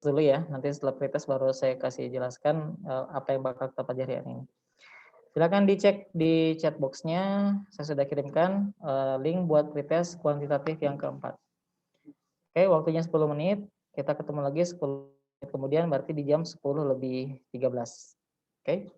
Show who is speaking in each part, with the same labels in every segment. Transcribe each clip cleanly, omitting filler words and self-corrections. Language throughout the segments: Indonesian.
Speaker 1: dulu ya, nanti setelah pretest baru saya kasih jelaskan, apa yang bakal kita pelajari hari ini. Silakan dicek di chat box-nya, saya sudah kirimkan, link buat pretest kuantitatif yang keempat. Oke, waktunya 10 menit, kita ketemu lagi 10 menit kemudian, berarti di jam 10:13. Oke?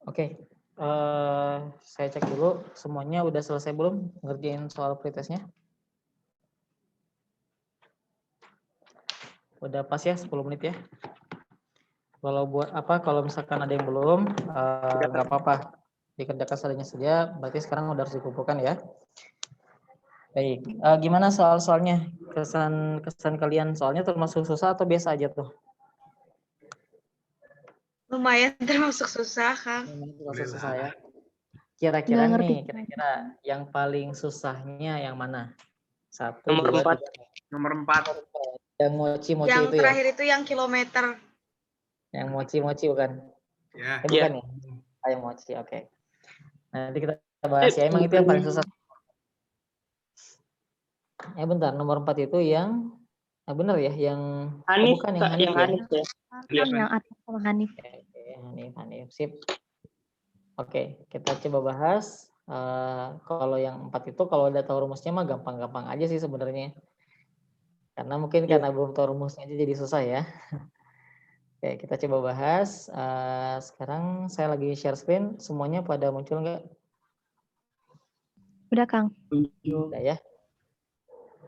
Speaker 1: Oke, saya cek dulu semuanya udah selesai belum ngerjain soal pretestnya? Udah pas ya 10 menit ya. Kalau buat apa? Kalau misalkan ada yang belum, nggak apa-apa. Dikerjakan seadanya saja. Berarti sekarang udah harus dikumpulkan ya. Baik, gimana soal-soalnya? Kesan kalian soalnya termasuk susah atau biasa aja tuh?
Speaker 2: Lumayan termasuk susah, Kang.
Speaker 1: Termasuk susah ya.
Speaker 3: Nggak
Speaker 1: Kira-kira
Speaker 3: ngerti.
Speaker 1: nih, kira-kira yang paling susahnya yang mana? 1,
Speaker 4: Nomor
Speaker 1: 2,
Speaker 4: 4.
Speaker 1: 3.
Speaker 4: Nomor 4.
Speaker 1: Yang mochi-mochi
Speaker 2: Yang
Speaker 1: itu ya?
Speaker 2: terakhir itu yang kilometer.
Speaker 1: Yang mochi-mochi bukan?
Speaker 4: Ya.
Speaker 1: Bukan ya? Yang mochi, oke. Nanti kita bahas ya. Emang itu yang paling susah. Bentar, nomor 4 itu yang benar ya, yang
Speaker 4: Hanif,
Speaker 1: bukan yang Hanif
Speaker 4: yang
Speaker 1: ya?
Speaker 4: Hanif ya.
Speaker 3: Iya, yang Atif sama Hanif.
Speaker 1: Oke, Hanif, sip. Oke, kita coba bahas. Kalau yang 4 itu kalau udah tahu rumusnya mah gampang-gampang aja sih sebenarnya. Karena mungkin karena belum tahu rumusnya aja jadi susah ya. Oke, kita coba bahas. Sekarang saya lagi share screen, semuanya pada muncul nggak?
Speaker 3: Udah, Kang.
Speaker 1: Udah ya.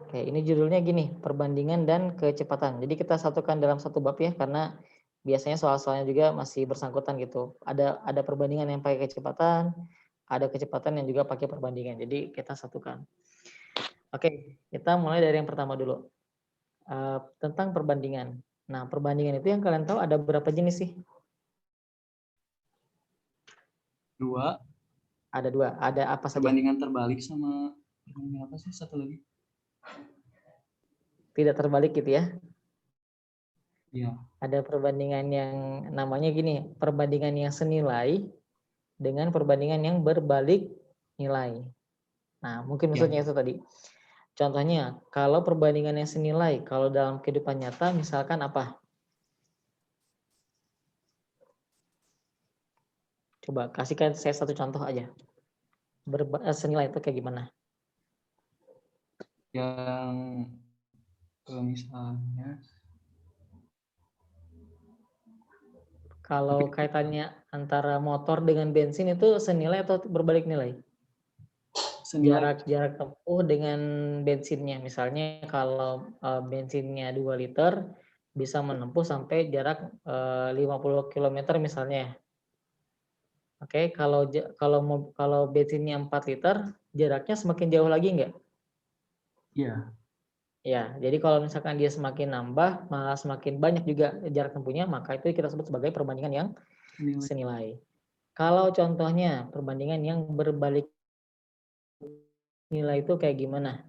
Speaker 1: Oke, ini judulnya gini, perbandingan dan kecepatan. Jadi kita satukan dalam satu bab ya, karena biasanya soal-soalnya juga masih bersangkutan gitu. Ada perbandingan yang pakai kecepatan, ada kecepatan yang juga pakai perbandingan. Jadi kita satukan. Oke, kita mulai dari yang pertama dulu. Tentang perbandingan. Nah, perbandingan itu yang kalian tahu ada berapa jenis sih?
Speaker 5: 2.
Speaker 1: Ada 2. Ada apa saja?
Speaker 5: Perbandingan terbalik sama perbandingan apa sih satu lagi?
Speaker 1: Tidak terbalik gitu ya.
Speaker 5: Iya.
Speaker 1: Ada perbandingan yang namanya gini, perbandingan yang senilai dengan perbandingan yang berbalik nilai. Nah, mungkin maksudnya itu tadi. Contohnya, kalau perbandingan yang senilai, kalau dalam kehidupan nyata misalkan apa? Coba kasihkan saya satu contoh aja. Senilai itu kayak gimana?
Speaker 5: Yang misalnya
Speaker 1: Kalau kaitannya antara motor dengan bensin itu senilai atau berbalik nilai?
Speaker 5: senilai.
Speaker 1: Jarak tempuh dengan bensinnya. Misalnya kalau bensinnya 2 liter bisa menempuh sampai jarak 50 km misalnya. Oke, kalau bensinnya 4 liter, jaraknya semakin jauh lagi enggak?
Speaker 5: Iya.
Speaker 1: Ya, jadi kalau misalkan dia semakin nambah, malah semakin banyak juga jarak tempuhnya, maka itu kita sebut sebagai perbandingan yang senilai. Kalau contohnya perbandingan yang berbalik nilai itu kayak gimana?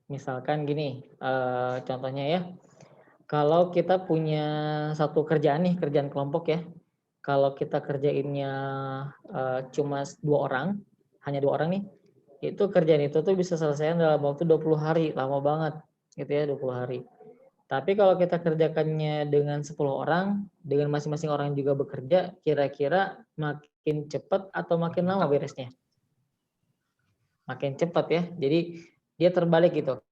Speaker 1: Misalkan gini, contohnya ya, kalau kita punya satu kerjaan nih, kerjaan kelompok ya, kalau kita kerjainnya cuma 2 orang, hanya 2 orang nih, itu kerjaan itu tuh bisa selesai dalam waktu 20 hari, lama banget gitu ya, 20 hari. Tapi kalau kita kerjakannya dengan 10 orang, dengan masing-masing orang juga bekerja, kira-kira makin cepat atau makin lama beresnya? Makin cepat ya, jadi dia terbalik gitu.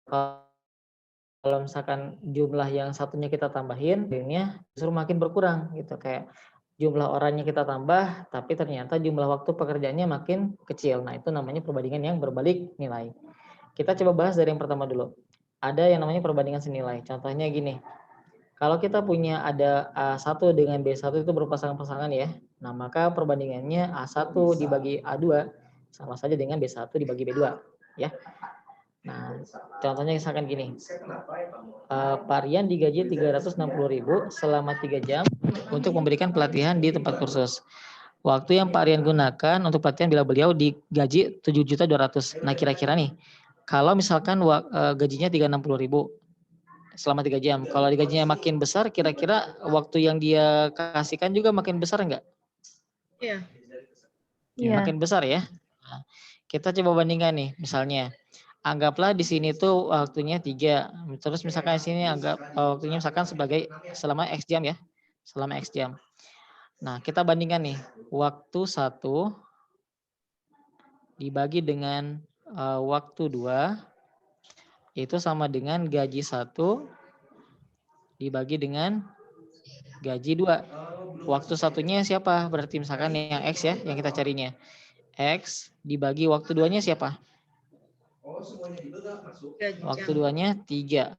Speaker 1: Kalau misalkan jumlah yang satunya kita tambahin, akhirnya justru makin berkurang gitu. Kayak jumlah orangnya kita tambah, tapi ternyata jumlah waktu pekerjaannya makin kecil. Nah, itu namanya perbandingan yang berbalik nilai. Kita coba bahas dari yang pertama dulu. Ada yang namanya perbandingan senilai. Contohnya gini, kalau kita punya ada A1 dengan B1 itu berpasangan-pasangan ya. Nah, maka perbandingannya A1 dibagi A2 sama saja dengan B1 dibagi B2 ya. Nah, contohnya misalkan gini. Pak Rian digaji 360.000 selama 3 jam untuk memberikan pelatihan di tempat kursus. Waktu yang Pak Rian gunakan untuk pelatihan bila beliau digaji 7.200.000. Nah, kira-kira nih, kalau misalkan gajinya 360.000 selama 3 jam. Kalau digajinya makin besar, kira-kira waktu yang dia kasihkan juga makin besar enggak?
Speaker 2: Iya.
Speaker 3: Iya.
Speaker 1: Makin besar ya. Nah, kita coba bandingkan nih, misalnya anggaplah di sini tuh waktunya 3. Terus misalkan di sini anggap waktunya misalkan sebagai selama X jam ya. Selama X jam. Nah, kita bandingkan nih, waktu 1 dibagi dengan waktu 2 itu sama dengan gaji 1 dibagi dengan gaji 2. Waktu satunya siapa? Berarti misalkan yang X ya, yang kita carinya. X dibagi waktu 2-nya siapa? Waktu 2-nya 3.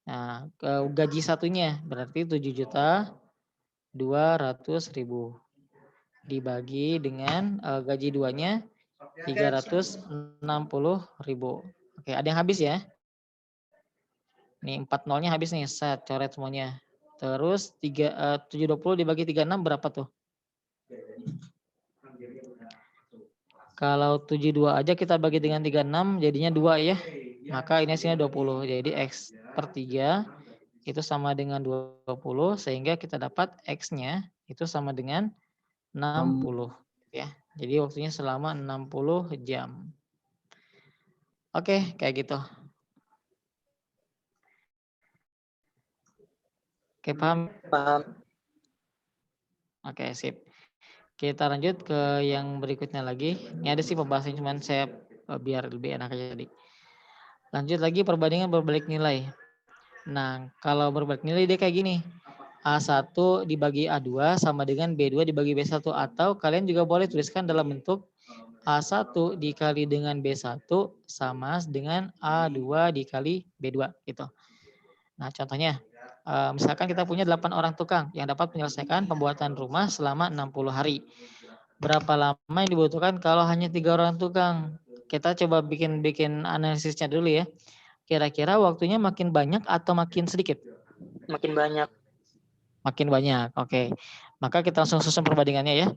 Speaker 1: Nah, gaji satunya berarti 7.200.000 dibagi dengan gaji 2-nya 360.000. Oke, ada yang habis ya? Nih 4 nolnya habis nih, set, coret semuanya. Terus 720 dibagi 36 berapa tuh? Kalau 72 aja kita bagi dengan 36 jadinya 2 ya. Maka ini hasilnya 20. Jadi X per 3 itu sama dengan 20 sehingga kita dapat X-nya itu sama dengan 60 ya. Jadi waktunya selama 60 jam. Oke, kayak gitu. Oke, paham?
Speaker 6: Paham.
Speaker 1: Oke, sip. Kita lanjut ke yang berikutnya lagi. Ini ada sih pembahasan cuman saya biar lebih enak aja tadi. Lanjut lagi perbandingan berbalik nilai. Nah, kalau berbalik nilai dia kayak gini. A1 dibagi A2 sama dengan B2 dibagi B1. Atau kalian juga boleh tuliskan dalam bentuk A1 dikali dengan B1 sama dengan A2 dikali B2 gitu. Nah, contohnya misalkan kita punya 8 orang tukang yang dapat menyelesaikan pembuatan rumah selama 60 hari. Berapa lama yang dibutuhkan kalau hanya 3 orang tukang? Kita coba bikin analisisnya dulu ya. Kira-kira waktunya makin banyak atau makin sedikit?
Speaker 6: Makin banyak.
Speaker 1: Makin banyak, oke. Maka kita langsung susun perbandingannya ya.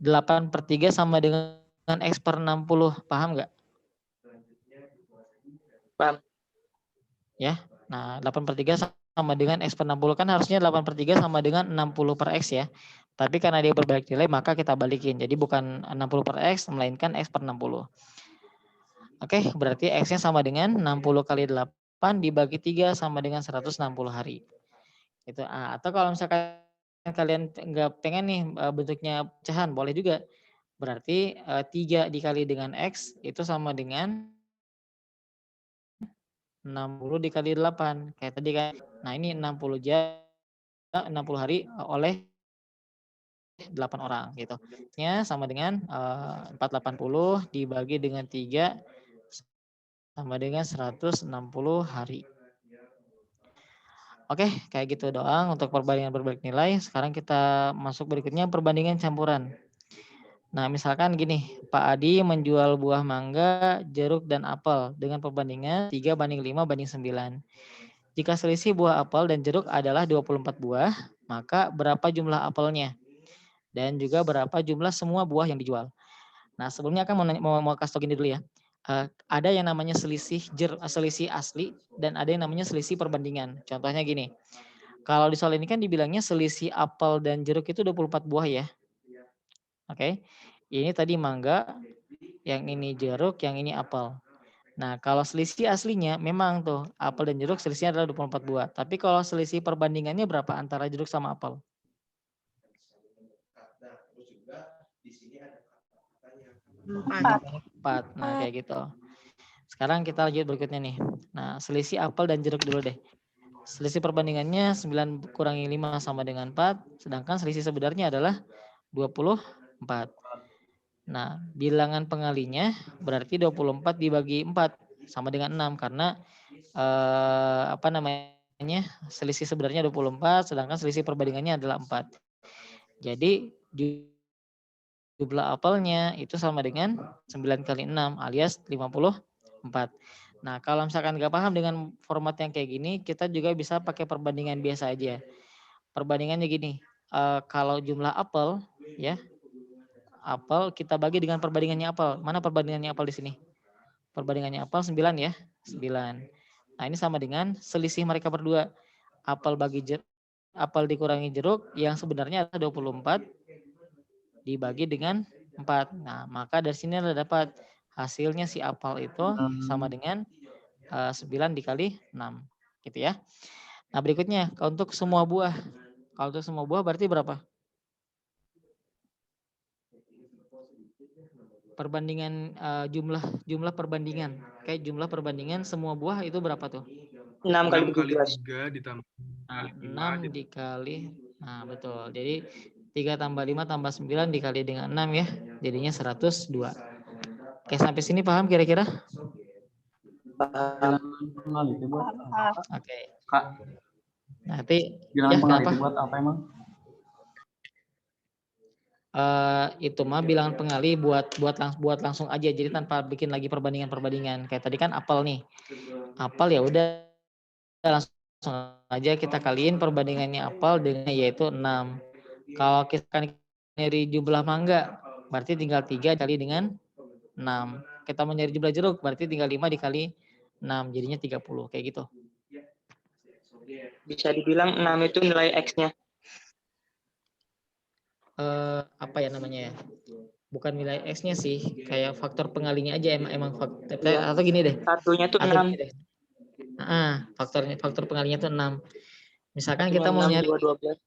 Speaker 1: 8/3 sama dengan X per 60, paham nggak?
Speaker 6: Paham.
Speaker 1: Ya, nah 8/3 sama dengan X per 60 kan harusnya 8/3 sama dengan 60 per X ya. Tapi karena dia berbalik nilai maka kita balikin. Jadi bukan 60 per X melainkan X per 60. Oke, berarti X-nya sama dengan 60 kali 8 dibagi 3 sama dengan 160 hari. Itu. Atau kalau misalkan kalian nggak pengen nih bentuknya pecahan, boleh juga. Berarti 3 dikali dengan X itu sama dengan 60 dikali 8. Kayak tadi kan. Nah ini 60 hari oleh 8 orang gitu. Nya sama dengan 480 dibagi dengan 3 sama dengan 160 hari. Oke, kayak gitu doang untuk perbandingan berbalik nilai. Sekarang kita masuk berikutnya perbandingan campuran. Nah, misalkan gini, Pak Adi menjual buah mangga, jeruk, dan apel dengan perbandingan 3:5:9. Jika selisih buah apel dan jeruk adalah 24 buah, maka berapa jumlah apelnya? Dan juga berapa jumlah semua buah yang dijual. Nah, sebelumnya kan mau kasih tau gini dulu ya. Ada yang namanya selisih asli dan ada yang namanya selisih perbandingan. Contohnya gini. Kalau di soal ini kan dibilangnya selisih apel dan jeruk itu 24 buah ya. Oke. Ini tadi mangga, yang ini jeruk, yang ini apel. Nah, kalau selisih aslinya memang tuh apel dan jeruk selisihnya adalah 24 buah. Tapi kalau selisih perbandingannya berapa antara jeruk sama apel? 4. Nah, kayak gitu. Sekarang kita lanjut berikutnya nih. Nah, selisih apel dan jeruk dulu deh. Selisih perbandingannya 9 kurangi 5 sama dengan 4. Sedangkan selisih sebenarnya adalah 24. Nah, bilangan pengalinya berarti 24 dibagi 4 sama dengan 6. Karena selisih sebenarnya 24, sedangkan selisih perbandingannya adalah 4. Jadi jumlah apelnya itu sama dengan 9 kali 6 alias 54. Nah, kalau misalkan nggak paham dengan format yang kayak gini, kita juga bisa pakai perbandingan biasa aja. Perbandingannya gini, kalau jumlah apel, ya, apel kita bagi dengan perbandingannya apel. Mana perbandingannya apel di sini? Perbandingannya apel 9 ya, 9. Nah, ini sama dengan selisih mereka berdua. Apel dikurangi jeruk yang sebenarnya adalah 24 dibagi dengan 4. Nah, maka dari sini adalah dapat hasilnya si apel itu sama dengan 9 dikali 6. Gitu ya. Nah, berikutnya untuk semua buah. Kalau untuk semua buah berarti berapa? Perbandingan jumlah perbandingan. Oke, jumlah perbandingan semua buah itu berapa tuh?
Speaker 6: 6 kali
Speaker 4: 6 kali
Speaker 6: 17.
Speaker 4: 3 ditambah
Speaker 1: Nah,
Speaker 4: 5
Speaker 1: 6 dikali. Nah, betul. Jadi 3 tambah 5 tambah 9 dikali dengan 6 ya. Jadinya 102. Oke, sampai sini paham kira-kira?
Speaker 6: Paham.
Speaker 5: Bilangan pengali itu buat apa?
Speaker 1: Oke.
Speaker 5: Kak,
Speaker 1: Nanti
Speaker 5: bilangan
Speaker 1: ya
Speaker 5: pengali
Speaker 1: kenapa?
Speaker 5: itu buat apa emang?
Speaker 1: Itu mah bilangan pengali buat langsung aja, jadi tanpa bikin lagi perbandingan kayak tadi kan apel nih, apel ya udah langsung aja kita kaliin perbandingannya apel dengan yaitu 6. Kalau kita kan nyari jumlah mangga berarti tinggal 3 kali dengan 6. Kita mau nyari jumlah jeruk berarti tinggal 5 dikali 6 jadinya 30 kayak gitu.
Speaker 6: Bisa dibilang 6 itu nilai X-nya.
Speaker 1: Apa ya namanya ya? Bukan nilai X-nya sih, kayak faktor pengalinya aja emang faktor
Speaker 6: Iya.
Speaker 1: atau gini deh.
Speaker 6: Satunya tuh
Speaker 1: Atau
Speaker 6: 6.
Speaker 1: gini deh. Faktor pengalinya itu 6. Misalkan
Speaker 6: Cuma
Speaker 1: kita mau
Speaker 6: 6,
Speaker 1: nyari
Speaker 6: 2, 12.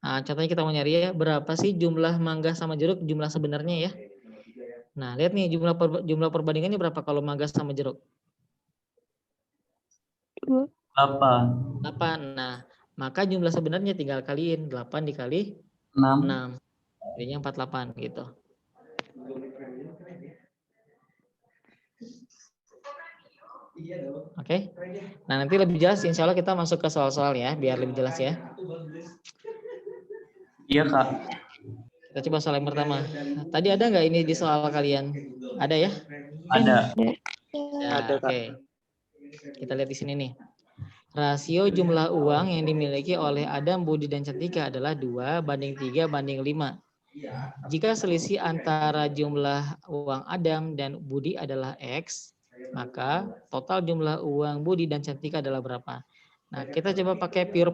Speaker 1: contohnya kita mau nyari ya berapa sih jumlah mangga sama jeruk jumlah sebenarnya ya. Nah, lihat nih jumlah perbandingannya berapa kalau mangga sama jeruk?
Speaker 5: 8.
Speaker 1: 8. Nah, maka jumlah sebenarnya tinggal kaliin 8 dikali
Speaker 5: 6.
Speaker 1: 6. Jadinya 48 gitu. Oke. Nah, nanti lebih jelas insya Allah kita masuk ke soal-soal ya, biar lebih jelas ya.
Speaker 5: Iya, Kak.
Speaker 1: Kita coba soal yang pertama. Tadi ada nggak ini di soal kalian? Ada ya?
Speaker 5: Ada.
Speaker 1: Ya,
Speaker 6: Ada, Kak.
Speaker 1: oke. Kita lihat di sini nih. Rasio jumlah uang yang dimiliki oleh Adam, Budi, dan Cantika adalah 2 banding 3 banding 5. Jika selisih antara jumlah uang Adam dan Budi adalah X, maka total jumlah uang Budi dan Cantika adalah berapa? Nah, kita coba pakai pure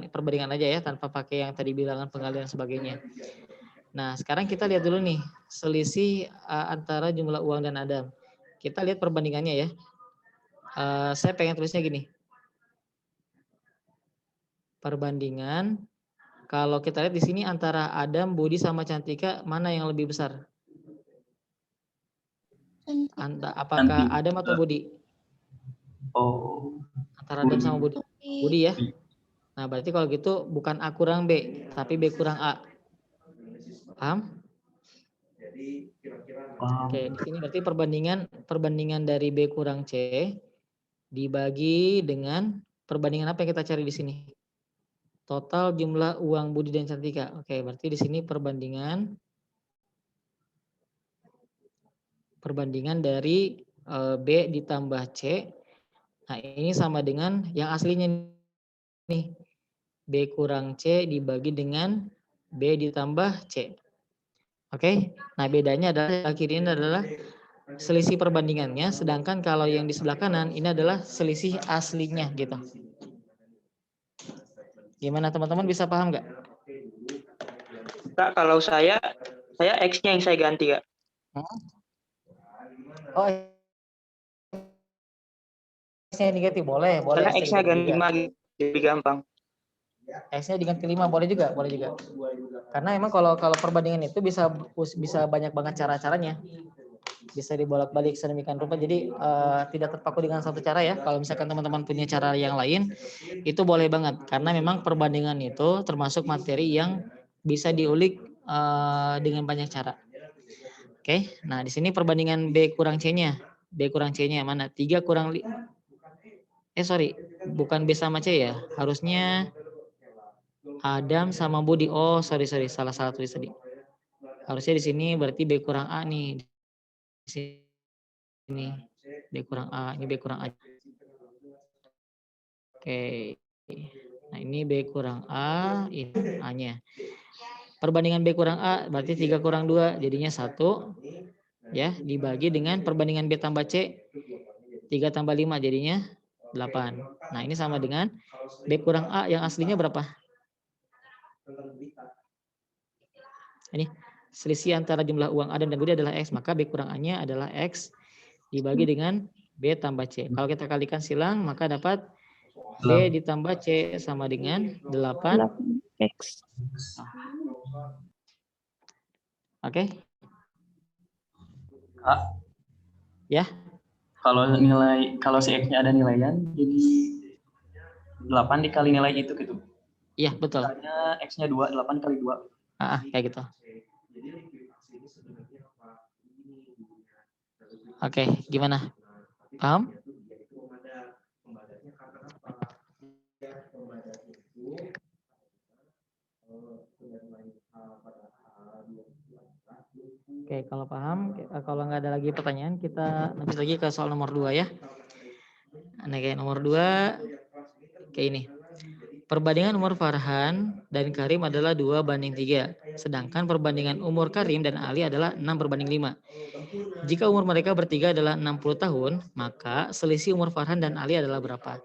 Speaker 1: perbandingan aja ya, tanpa pakai yang tadi bilangan pengalian dan sebagainya. Nah, sekarang kita lihat dulu nih, selisih antara jumlah uang dan Adam. Kita lihat perbandingannya ya. Saya pengen tulisnya gini. Perbandingan, kalau kita lihat di sini antara Adam, Budi, sama Cantika, mana yang lebih besar? Apakah
Speaker 5: Cantika.
Speaker 1: Adam atau Budi?
Speaker 5: Oh.
Speaker 1: Antara Adam sama Budi. Budi ya. Nah, berarti kalau gitu bukan A kurang B, tapi B kurang A. Paham? Oke, di sini berarti perbandingan dari B kurang C dibagi dengan perbandingan apa yang kita cari di sini? Total jumlah uang Budi dan Cantika. Oke, berarti di sini perbandingan dari B ditambah C. Nah, ini sama dengan yang aslinya nih. B kurang C dibagi dengan B ditambah C. Oke, nah bedanya adalah kiri ini adalah selisih perbandingannya, sedangkan kalau yang di sebelah kanan ini adalah selisih aslinya gitu. Gimana teman-teman, bisa paham nggak?
Speaker 6: Kak, kalau saya X-nya yang saya ganti, Kak.
Speaker 1: Oh, X-nya diganti boleh.
Speaker 6: Karena X-nya ganti 5 lebih gampang.
Speaker 1: X-nya diganti 5 boleh juga. Karena emang kalau perbandingan itu bisa banyak banget cara-caranya. Bisa dibolak-balik sedemikian rupa. Jadi tidak terpaku dengan satu cara ya. Kalau misalkan teman-teman punya cara yang lain, itu boleh banget. Karena memang perbandingan itu termasuk materi yang bisa diulik dengan banyak cara. Oke, nah di sini perbandingan B kurang C-nya. B kurang C-nya mana? 3 kurang bukan B sama C ya. Harusnya Adam sama Budi. Oh, sorry, salah tulis tadi. Harusnya di sini berarti B kurang A nih. Di sini B kurang A, ini B kurang A. Oke. Nah, ini B kurang A, ini A-nya. Perbandingan B kurang A berarti 3 kurang 2 jadinya 1 ya, dibagi dengan perbandingan B tambah C 3 tambah 5 jadinya 8. Nah, ini sama dengan B kurang A yang aslinya berapa? Ini selisih antara jumlah uang Adam dan Budi adalah X, maka B kurang A-nya adalah X dibagi dengan B tambah C. Kalau kita kalikan silang, maka dapat B ditambah C sama dengan 8X. Oke.
Speaker 5: A.
Speaker 1: Ya.
Speaker 5: Kalau si X-nya ada nilaian, jadi 8 dikali nilai itu gitu.
Speaker 1: Iya, betul.
Speaker 5: Misalnya X-nya 2, 8 kali 2.
Speaker 1: Kayak gitu. Oke, gimana? Paham? Oke, kalau paham, kalau nggak ada lagi pertanyaan, kita lanjut lagi ke soal nomor 2 ya. Nah, kayak nomor 2, kayak ini. Perbandingan umur Farhan dan Karim adalah 2:3. Sedangkan perbandingan umur Karim dan Ali adalah 6:5. Jika umur mereka bertiga adalah 60 tahun, maka selisih umur Farhan dan Ali adalah berapa?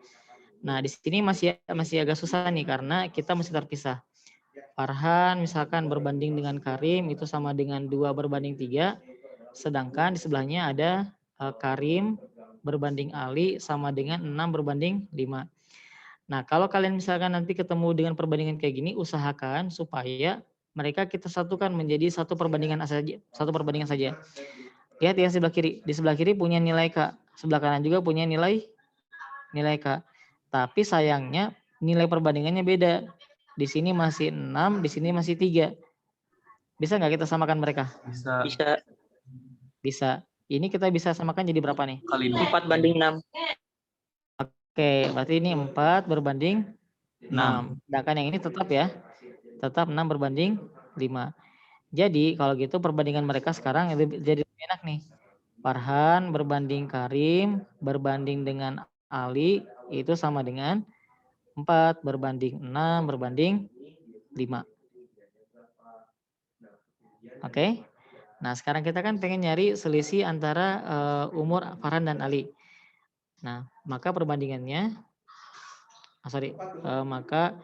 Speaker 1: Nah, di sini masih agak susah nih karena kita mesti terpisah. Farhan misalkan berbanding dengan Karim itu sama dengan 2:3. Sedangkan di sebelahnya ada Karim berbanding Ali sama dengan 6:5. Nah, kalau kalian misalkan nanti ketemu dengan perbandingan kayak gini, usahakan supaya mereka kita satukan menjadi satu perbandingan saja. Lihat ya sebelah kiri. Di sebelah kiri punya nilai K. Sebelah kanan juga punya nilai K. Tapi sayangnya nilai perbandingannya beda. Di sini masih 6, di sini masih 3. Bisa nggak kita samakan mereka?
Speaker 6: Bisa.
Speaker 1: Bisa. Ini kita bisa samakan jadi berapa nih?
Speaker 5: Kali
Speaker 6: 4:6.
Speaker 1: Oke, berarti ini 4 berbanding 6. Sedangkan yang ini tetap ya. Tetap 6:5. Jadi kalau gitu perbandingan mereka sekarang jadi lebih enak nih. Farhan berbanding Karim berbanding dengan Ali itu sama dengan 4 berbanding 6/5. Oke. Nah, sekarang kita kan pengen nyari selisih antara umur Farhan dan Ali. Nah, maka perbandingannya maka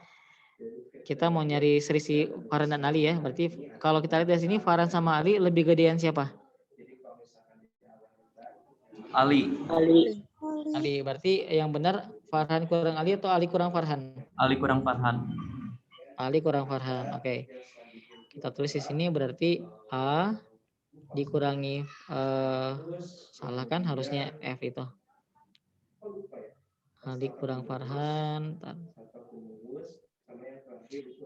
Speaker 1: kita mau nyari selisih Farhan dan Ali ya. Berarti kalau kita lihat dari sini Farhan sama Ali lebih gedean siapa?
Speaker 5: Ali.
Speaker 1: Ali. Berarti yang benar Farhan kurang Ali atau Ali kurang Farhan?
Speaker 5: Ali kurang Farhan.
Speaker 1: Ali kurang Farhan. Oke. Kita tulis di sini berarti A dikurangi salah kan harusnya F itu. Ali kurang Farhan.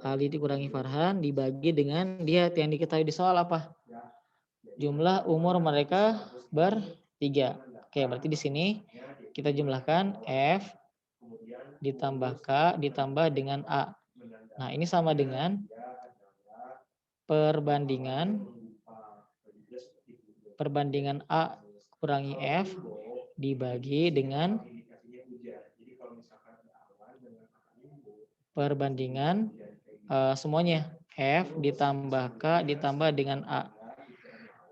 Speaker 1: Ali dikurangi Farhan dibagi dengan lihat yang diketahui di soal apa? Jumlah umur mereka bertiga. Oke, berarti di sini kita jumlahkan F ditambah K ditambah dengan A. Nah, ini sama dengan perbandingan A kurangi F dibagi dengan perbandingan semuanya F ditambah K ditambah dengan A.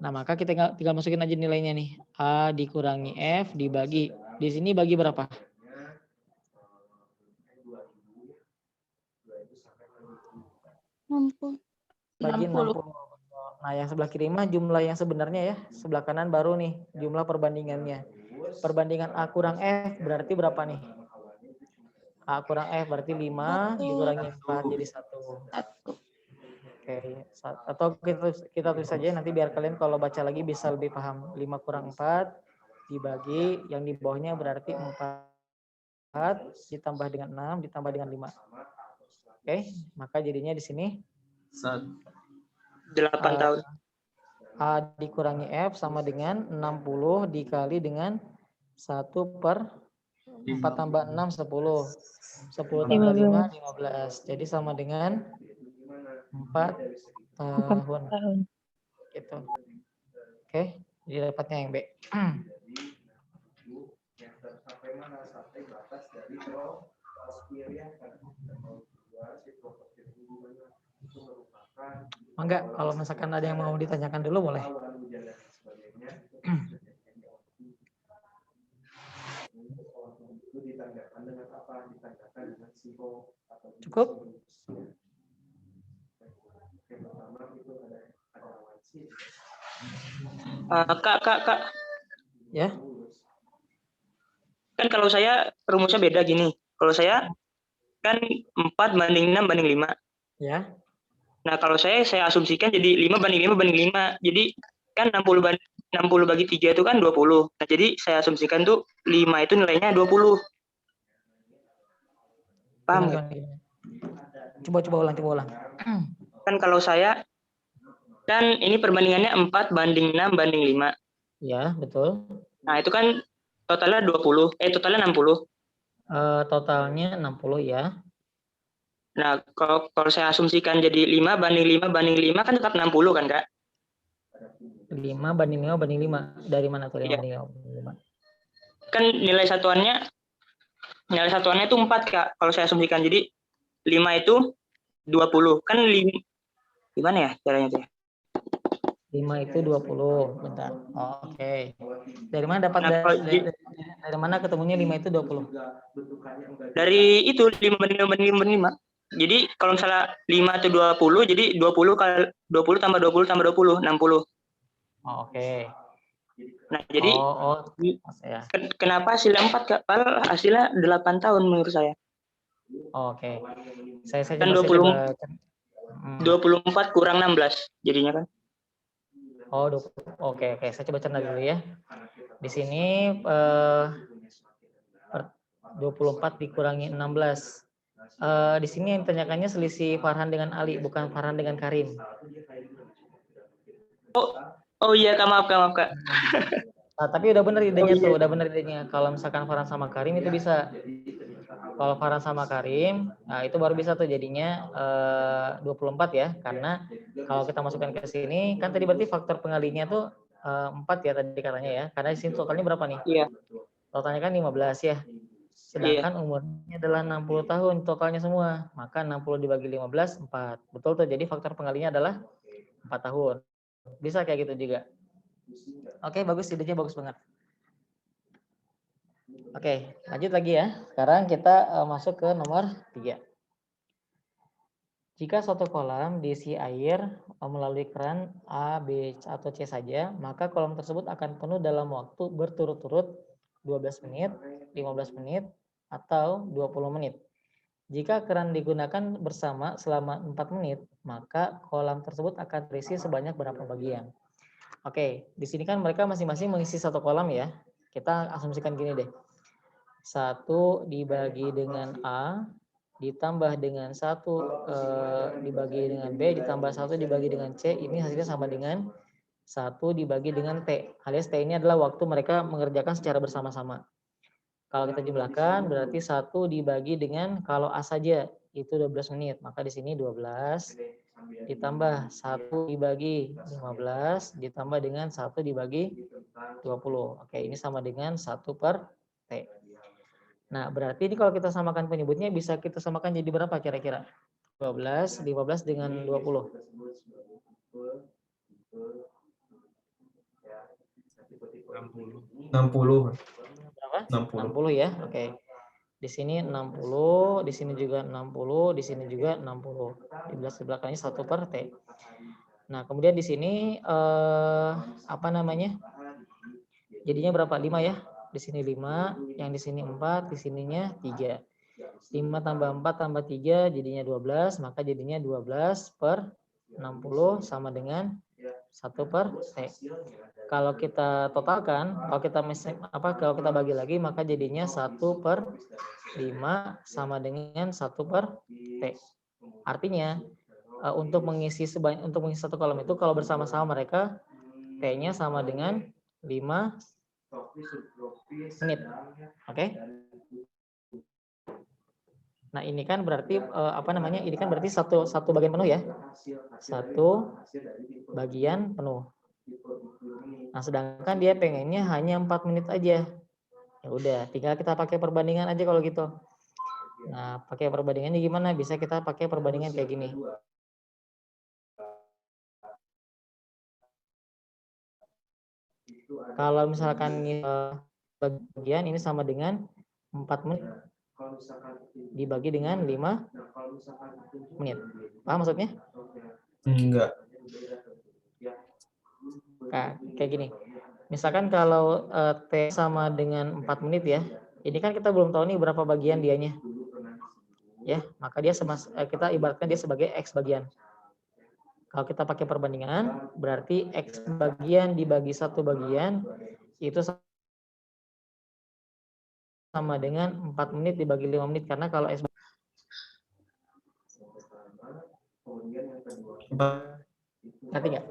Speaker 1: Nah, maka kita tinggal masukin aja nilainya nih. A dikurangi F dibagi. Di sini bagi berapa? Bagi 60. Nah, yang sebelah kiri mah jumlah yang sebenarnya ya. Sebelah kanan baru nih jumlah perbandingannya. Perbandingan A kurang F berarti berapa nih? A kurang F berarti 5 dikurangi 4 jadi 1. Oke, atau kita tulis saja nanti biar kalian kalau baca lagi bisa lebih paham. 5 kurang 4 dibagi yang di bawahnya berarti 4 ditambah dengan 6 ditambah dengan 5. Oke, maka jadinya di sini
Speaker 6: 8 tahun.
Speaker 1: A dikurangi F sama dengan 60 dikali dengan 1/4 tambah 6 10. 10 tambah 5 15. Jadi sama dengan 4 tahun. Gitu. Oke, jadi dapatnya yang B. Enggak, kalau misalkan ada yang mau ditanyakan dulu boleh. Cukup?
Speaker 6: Kak.
Speaker 1: Ya.
Speaker 6: Kan kalau saya rumusnya beda gini. Kalau saya kan 4:6/5.
Speaker 1: Ya.
Speaker 6: Nah, kalau saya asumsikan jadi 5/5/5. Jadi kan 60 60 bagi 3 itu kan 20. Nah, jadi saya asumsikan tuh 5 itu nilainya 20. Paham nggak?
Speaker 1: Gimana? Coba ulang.
Speaker 6: Kan kalau saya, kan ini perbandingannya 4 banding 6 banding 5.
Speaker 1: Ya, betul.
Speaker 6: Nah, itu kan totalnya 20. Totalnya 60.
Speaker 1: Totalnya 60 ya.
Speaker 6: Nah, kalau saya asumsikan jadi 5 banding 5 banding 5 kan tetap 60 kan, Kak?
Speaker 1: 5 banding 5 banding 5. Dari mana tuh 5
Speaker 6: Iya.
Speaker 1: banding 5?
Speaker 6: Kan nilai satuannya itu 4, Kak. Kalau saya asumsikan. Jadi 5 itu 20. Kan 5, gimana ya caranya tuh?
Speaker 1: 5 itu 20. Bentar. Oke. Dari mana dapat
Speaker 6: Nah,
Speaker 1: dari mana ketemunya 5 itu 20?
Speaker 6: Dari itu 5 banding 5 banding 5 banding 5. Jadi kalau misalnya 5 itu 20, jadi 20 kali 20 tambah 20 tambah 20, 60.
Speaker 1: Oke.
Speaker 6: Nah, jadi
Speaker 1: ya.
Speaker 6: Kenapa hasilnya 4, Kak? Padahal hasilnya 8 tahun menurut saya.
Speaker 1: Oke. Saya
Speaker 6: Kan
Speaker 1: coba
Speaker 6: 24 kurang 16 jadinya kan.
Speaker 1: Oh, 20. Oke. Saya coba cerna dulu ya. Di sini 24 dikurangi 16. Di sini yang ditanyakannya selisih Farhan dengan Ali, bukan Farhan dengan Karim.
Speaker 6: Oh iya, Kak, maaf Kak.
Speaker 1: Nah, tapi udah bener idenya tuh, udah bener idenya. Kalau misalkan Farhan sama Karim itu bisa. Kalau Farhan sama Karim, nah itu baru bisa tuh jadinya 24 ya. Karena kalau kita masukkan ke sini, kan tadi berarti faktor pengalinya tuh 4 ya tadi katanya ya. Karena di sini totalnya berapa nih?
Speaker 6: Iya.
Speaker 1: Totalnya kan 15 ya. Sedangkan umurnya adalah 60 tahun totalnya semua. Maka 60 dibagi 15, 4. Betul tuh, jadi faktor pengalinya adalah 4 tahun. Bisa kayak gitu juga. Oke, bagus, idenya bagus banget. Oke, lanjut lagi ya. Sekarang kita masuk ke nomor 3. Jika suatu kolam diisi air melalui keran A, B, atau C saja, maka kolam tersebut akan penuh dalam waktu berturut-turut 12 menit, 15 menit, atau 20 menit. Jika keran digunakan bersama selama 4 menit, maka kolam tersebut akan terisi sebanyak berapa bagian? Oke, di sini kan mereka masing-masing mengisi satu kolam ya. Kita asumsikan gini deh. 1 dibagi dengan A, ditambah dengan 1 dibagi dengan B, ditambah 1 dibagi dengan C, ini hasilnya sama dengan 1 dibagi dengan T. Alias T ini adalah waktu mereka mengerjakan secara bersama-sama. Kalau kita jumlahkan berarti 1 dibagi dengan kalau A saja itu 12 menit. Maka di sini 12 ditambah 1 dibagi 15 ditambah dengan 1 dibagi 20. Oke, ini sama dengan 1 per T. Nah, berarti ini kalau kita samakan penyebutnya bisa kita samakan jadi berapa kira-kira? 12, 15 dengan 20.
Speaker 7: 60.
Speaker 1: Berapa?
Speaker 7: 60.
Speaker 1: 60 ya. Oke. Di sini 60, di sini juga 60, di sini juga 60. Di belakangnya 1 per T. Nah, kemudian di sini apa namanya? Jadinya berapa? 5 ya. Di sini 5, yang di sini 4, di sininya 3. 5 tambah 4 tambah 3 jadinya 12, maka jadinya 12 per 60 sama dengan 1 per T. Kalau kita totalkan, kalau kita bagi lagi, maka jadinya 1 per 5 sama dengan 1 per T. Artinya, untuk mengisi satu kolam itu, kalau bersama-sama mereka, T-nya sama dengan 5 menit. Oke? Nah, ini kan berarti ini kan berarti satu bagian penuh ya. 1 bagian penuh. Nah, sedangkan dia pengennya hanya 4 menit aja. Ya udah, tinggal kita pakai perbandingan aja kalau gitu. Nah, pakai perbandingannya gimana? Bisa kita pakai perbandingan kayak gini. Kalau misalkan bagian ini sama dengan 4 menit dibagi dengan 5 menit. Paham maksudnya?
Speaker 7: Enggak.
Speaker 1: Nah, kayak gini. Misalkan kalau T sama dengan 4 menit ya. Ini kan kita belum tahu nih berapa bagian dianya. Ya, maka dia kita ibaratkan dia sebagai X bagian. Kalau kita pakai perbandingan, berarti X bagian dibagi 1 bagian, itu sama dengan 4 menit dibagi 5 menit. Karena kalau X ngerti nggak?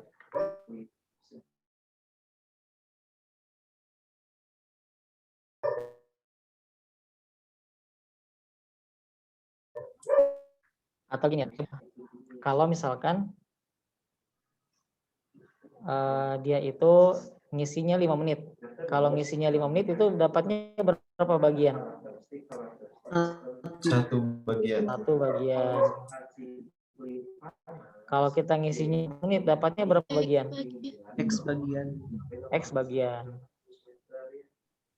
Speaker 1: Atau gini ya, kalau misalkan dia itu ngisinya 5 menit. Kalau ngisinya 5 menit itu dapatnya berapa bagian?
Speaker 7: 1 bagian.
Speaker 1: 1 bagian. Kalau kita ngisinya 5 menit dapatnya berapa bagian?
Speaker 5: X bagian.
Speaker 1: X bagian.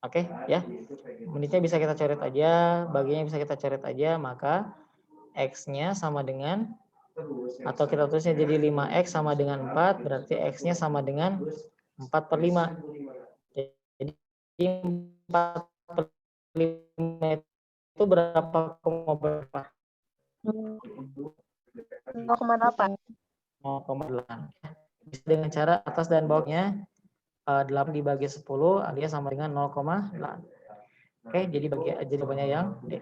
Speaker 1: Oke, ya. Menitnya bisa kita coret aja, bagiannya bisa kita coret aja, maka X-nya sama dengan, atau kita tulisnya jadi 5X sama dengan 4, berarti X-nya sama dengan 4/5. Jadi 4/5 itu berapa koma berapa?
Speaker 3: 0,8.
Speaker 1: 0,8. Bisa dengan cara atas dan bawahnya 8 dibagi 10 alias sama dengan 0,8. Oke, jadi jawabannya yang D.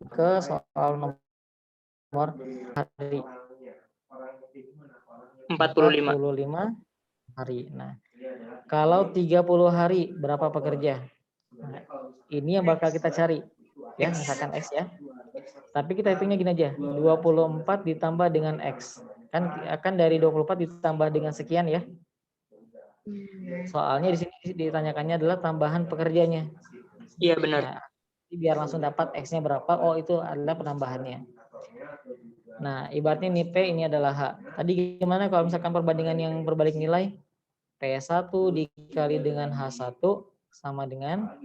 Speaker 1: Ke soal nomor hari.
Speaker 6: 45.
Speaker 1: Hari. Nah, kalau 30 hari berapa pekerja? Nah, ini yang bakal kita cari. Ya, misalkan X ya. Tapi kita hitungnya gini aja. 24 ditambah dengan X. Kan dari 24 ditambah dengan sekian ya. Soalnya di sini ditanyakannya adalah tambahan pekerjanya.
Speaker 6: Iya benar.
Speaker 1: Nah, biar langsung dapat X-nya berapa, oh itu adalah penambahannya. Nah, ibaratnya ini P, ini adalah H. Tadi gimana kalau misalkan perbandingan yang berbalik nilai? P1 dikali dengan H1 sama dengan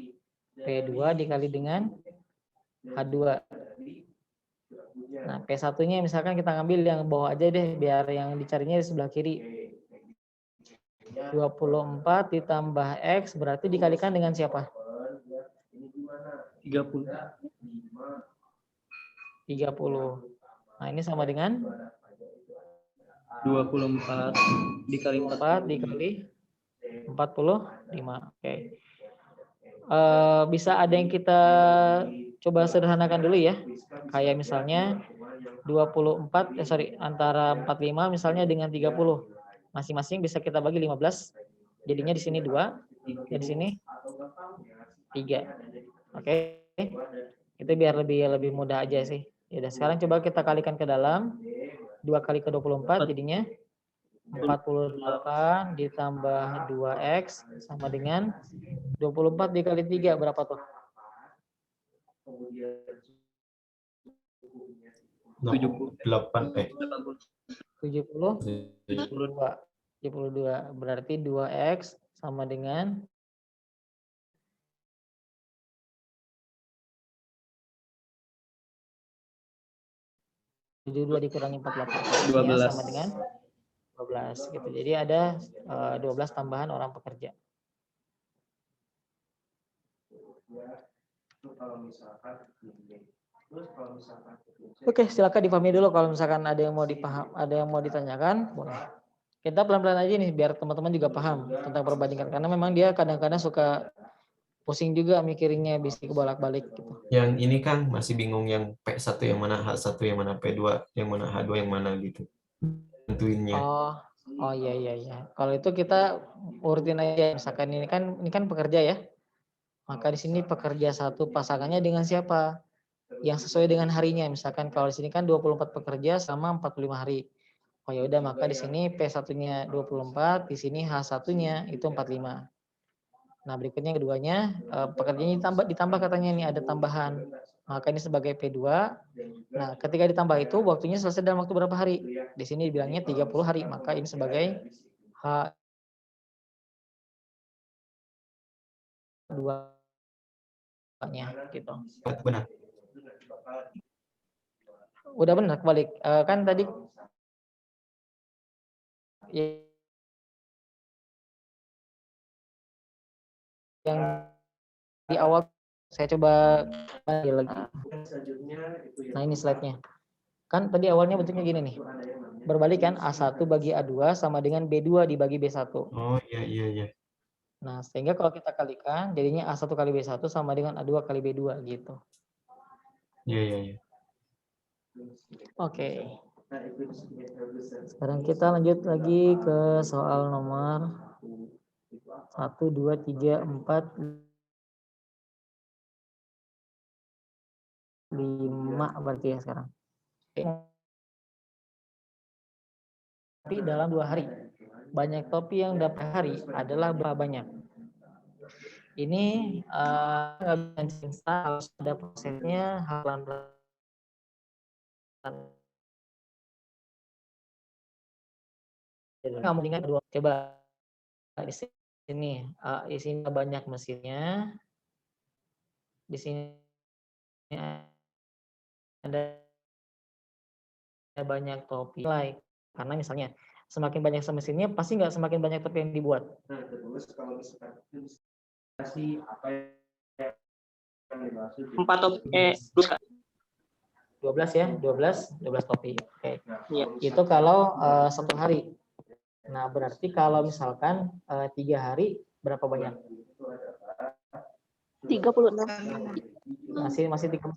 Speaker 1: P2 dikali dengan H2. Nah, P1-nya misalkan kita ngambil yang bawah aja deh, biar yang dicarinya di sebelah kiri. 24 ditambah X berarti dikalikan dengan siapa?
Speaker 5: 30.
Speaker 1: 30. Nah, ini sama dengan
Speaker 5: 24 dikali
Speaker 1: 4 dikali 45. Oke. Bisa ada yang kita coba sederhanakan dulu ya. Kayak misalnya 24 antara 45 misalnya dengan 30. Masing-masing bisa kita bagi 15. Jadinya di sini 2, ya di sini 3. Oke. Itu biar lebih mudah aja sih. Ya udah, sekarang coba kita kalikan ke dalam. 2 kali ke 24 jadinya 48 ditambah 2X sama dengan 24 dikali 3 berapa tuh?
Speaker 7: 78
Speaker 1: 72. Berarti 2X sama dengan 72 dikurangi 48
Speaker 5: 12.
Speaker 1: sama dengan 12 gitu. Jadi ada 12 tambahan orang pekerja. Oke, silakan dipahami dulu kalau misalkan ada yang mau ditanyakan, boleh. Kita pelan-pelan aja nih biar teman-teman juga paham tentang perbandingan karena memang dia kadang-kadang suka pusing juga mikirinnya, bisa kebolak-balik gitu.
Speaker 7: Yang ini kan masih bingung yang P1 yang mana, H1 yang mana, P2 yang mana, H2 yang mana gitu. Tentuinnya.
Speaker 1: Oh iya. Kalau itu kita urutin aja. Misalkan ini kan pekerja ya. Maka di sini pekerja satu pasangannya dengan siapa? Yang sesuai dengan harinya. Misalkan kalau di sini kan 24 pekerja sama 45 hari. Oh ya udah, maka di sini P1-nya 24, di sini H1-nya itu 45. Nah, berikutnya keduanya pekerjanya ditambah katanya ini ada tambahan. Maka ini sebagai P2. Nah, ketika ditambah itu waktunya selesai dalam waktu berapa hari? Di sini dibilangnya 30 hari, maka ini sebagai H2-nya gitu.
Speaker 7: Benar.
Speaker 1: Udah benar kebalik. Kan tadi yang di awal saya coba lagi. Nah ini slide-nya. Kan tadi awalnya bentuknya gini nih. Berbalik kan A1 bagi A2 sama dengan B2 dibagi B1.
Speaker 7: Oh iya.
Speaker 1: Nah sehingga kalau kita kalikan jadinya A1 kali B1 sama dengan A2 kali B2 gitu.
Speaker 7: Iya.
Speaker 1: Oke. Sekarang kita lanjut lagi ke soal nomor 1, 2, 3, 4, 5 berarti ya sekarang. Tapi dalam 2 hari. Banyak topi yang dapat hari adalah berapa banyak? Ini nggak bisa instan, harus ada prosesnya, pelan-pelan. Nggak mendingan kedua. Coba di sini banyak mesinnya. Di sini ada banyak topi. Karena misalnya semakin banyak mesinnya pasti nggak semakin banyak topi yang dibuat. Nah, terus kalau misalkan apa yang dimaksud?
Speaker 6: 4 topi
Speaker 1: 12 ya, 12 topi. Oke.
Speaker 6: Iya.
Speaker 1: Itu kalau 1 hari. Nah, berarti kalau misalkan 3 hari berapa banyak?
Speaker 3: 36.
Speaker 1: Masih
Speaker 6: 36.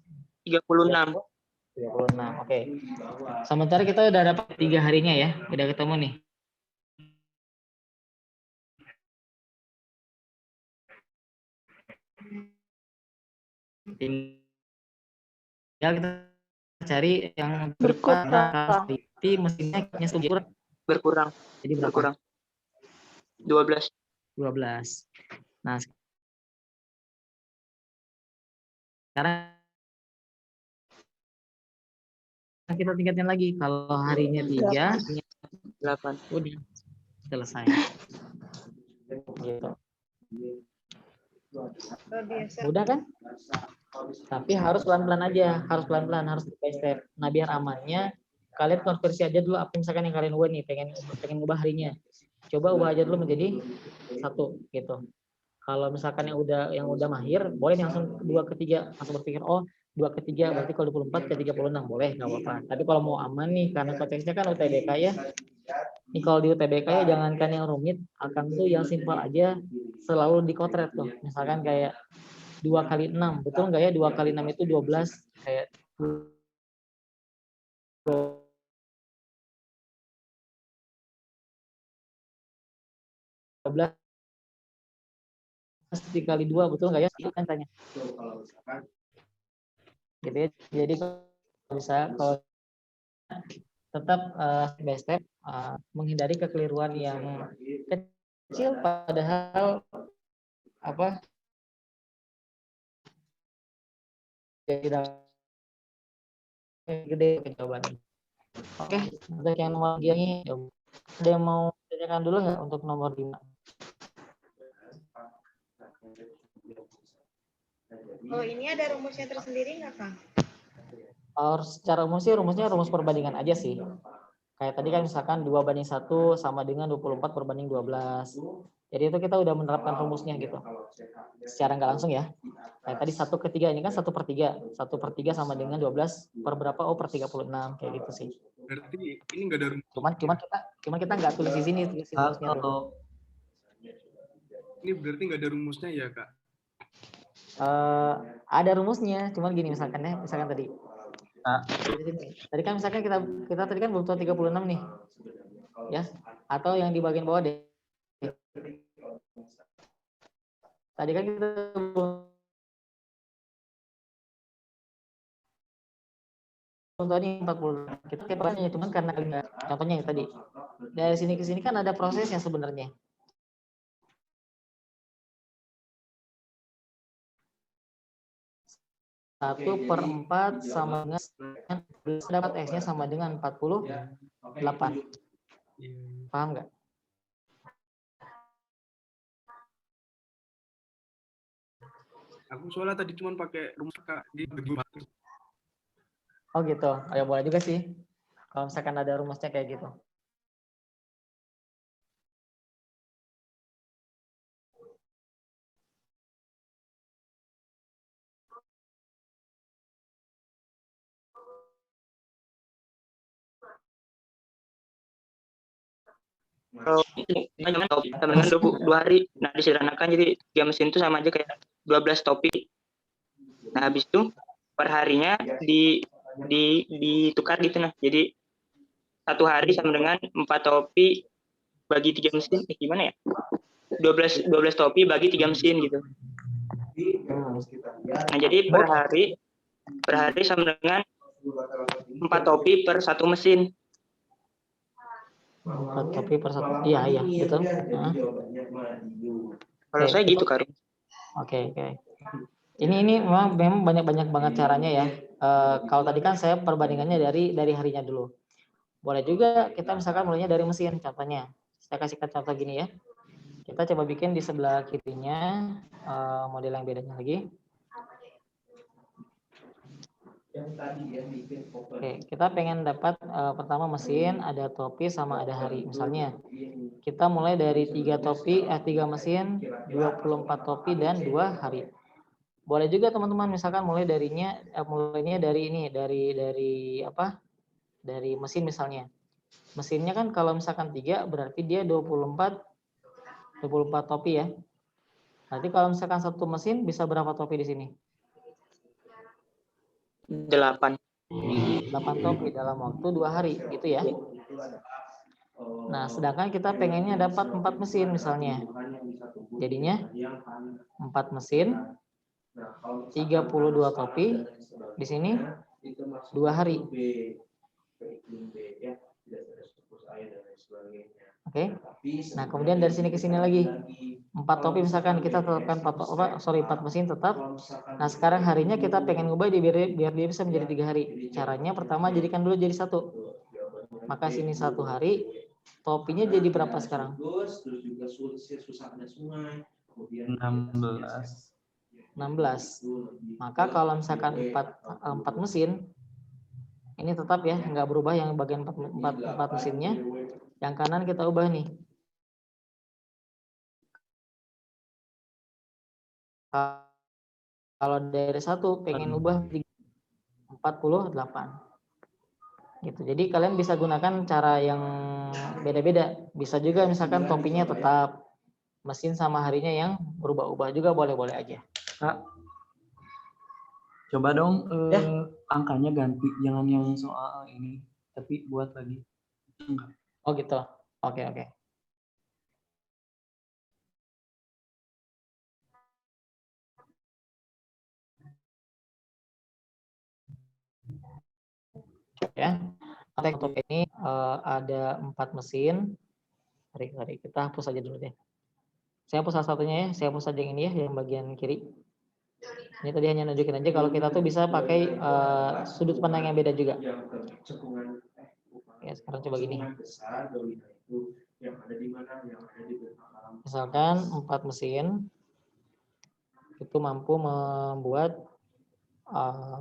Speaker 1: 36. Oke. Sementara kita udah dapat 3 harinya ya. Udah ketemu nih. Tinggal kita cari yang
Speaker 3: Berkurang.
Speaker 1: mesinnya
Speaker 6: Berkurang.
Speaker 1: Jadi berapa?
Speaker 6: Berkurang. 12.
Speaker 1: 12. Nah, sekarang kita tingkatin lagi. Kalau harinya 3,
Speaker 6: 8.
Speaker 1: udah selesai. Gitu. Udah kan? Tapi harus pelan-pelan aja, harus pelan-pelan, harus step by step. Nah, biar amannya kalian konversi aja dulu apa misalkan yang kalian ubah nih, pengen ubah harinya. Coba ubah aja dulu menjadi 1 gitu. Kalau misalkan yang udah mahir, boleh langsung 2 ke 3, langsung berpikir 2 ke 3 berarti kalau 24 ke 36 boleh, nggak apa-apa. Tapi kalau mau aman nih, karena konteksnya kan UTBK ya. Ini kalau di UTBK ya jangankan yang rumit, akan tuh yang simpel aja selalu dikotret tuh. Misalkan kayak 2 kali 6, betul nggak ya 2 kali 6 itu 12, kayak 12 dikali 2, betul nggak ya? Itu kan tanya. Gitu ya. Jadi bisa kalau tetap step by step menghindari kekeliruan yang kecil padahal tidak gede jawabannya. Oke, untuk yang nomor 3 ini ada yang mau tanyakan dulu nggak untuk nomor 5?
Speaker 2: Oh, ini ada rumusnya tersendiri nggak, Kang?
Speaker 1: Secara umum sih rumusnya rumus perbandingan aja sih. Kayak tadi kan misalkan 2:1 sama dengan 24/12. Jadi itu kita udah menerapkan rumusnya gitu. Secara nggak langsung ya. Kayak tadi 1/3 ini kan 1/3. 1/3 sama dengan 12 per berapa? Per 36 kayak gitu sih.
Speaker 4: Berarti ini nggak ada rumus.
Speaker 1: Cuman kita nggak tulis di sini rumusnya tuh.
Speaker 4: Ini berarti nggak ada rumusnya ya, Kak?
Speaker 1: Ada rumusnya, cuman gini misalkan tadi. Tadi kan misalkan kita tadi kan belum tahu 36 nih. Ya, atau yang di bagian bawah deh. Tadi kan kita belum tahu nih 40. Kita kayak banyak cuman karena contohnya yang tadi. Dari sini ke sini kan ada prosesnya sebenarnya. Satu per 4 sama dengan dapat X-nya sama dengan 48. Paham nggak?
Speaker 4: Aku soalnya tadi cuma pakai rumus, Kak.
Speaker 1: Oh gitu. Ya boleh juga sih. Kalau misalkan ada rumusnya kayak gitu.
Speaker 6: Kalau jangan topi sama dengan 2 hari. Nah, disederhanakan jadi 3 mesin itu sama aja kayak 12 topi. Nah, habis itu per harinya ditukar gitu nah. Jadi 1 hari sama dengan 4 topi bagi 3 mesin. Gimana ya? 12 topi bagi 3 mesin gitu. Nah, jadi per hari sama dengan 4 topi per 1 mesin.
Speaker 1: 4 topi per 1. Iya, betul.
Speaker 6: Kalau saya gitu, Karim.
Speaker 1: Oke. Ini memang banyak banget caranya ya. Kalau tadi kan saya perbandingannya dari harinya dulu. Boleh juga kita misalkan mulainya dari mesin. Contohnya, saya kasihkan contoh gini ya. Kita coba bikin di sebelah kirinya model yang bedanya lagi. Oke, kita pengen dapat pertama mesin, ada topi sama ada hari. Misalnya kita mulai dari 3 mesin, 24 topi dan 2 hari. Boleh juga teman-teman misalkan mulainya dari mesin misalnya. Mesinnya kan kalau misalkan 3 berarti dia 24 topi ya. Nanti kalau misalkan 1 mesin bisa berapa topi di sini?
Speaker 6: 8
Speaker 1: topi dalam waktu 2 hari gitu ya. Nah, sedangkan kita pengennya dapat 4 mesin misalnya. Jadinya 4 mesin 32 topi di sini 2 hari. Oke. Nah, kemudian dari sini ke sini lagi 4 topi misalkan kita tetapkan 4 mesin tetap. Nah, sekarang harinya kita pengen ngubah biar dia bisa menjadi 3 hari. Caranya pertama jadikan dulu jadi 1. Maka sini 1 hari, topinya jadi berapa sekarang? 16. Maka kalau misalkan 4 mesin, ini tetap ya, nggak berubah yang bagian 4 mesinnya. Yang kanan kita ubah nih. Kalau dari 1 pengen ubah 48. Gitu. Jadi kalian bisa gunakan cara yang beda-beda. Bisa juga misalkan topinya tetap, mesin sama harinya yang berubah-ubah juga boleh-boleh aja.
Speaker 5: Kak, coba dong angkanya ganti, jangan yang soal ini, tapi buat lagi.
Speaker 1: Oh gitu. Oke. Ya. Untuk ini ada 4 mesin. Mari kita hapus aja dulu deh. Saya hapus salah satunya ya. Saya hapus aja yang ini ya, yang bagian kiri. Ini tadi hanya nunjukin aja kalau kita tuh bisa pakai sudut pandang yang beda juga. Ya, sekarang coba gini. Misalkan 4 mesin itu mampu membuat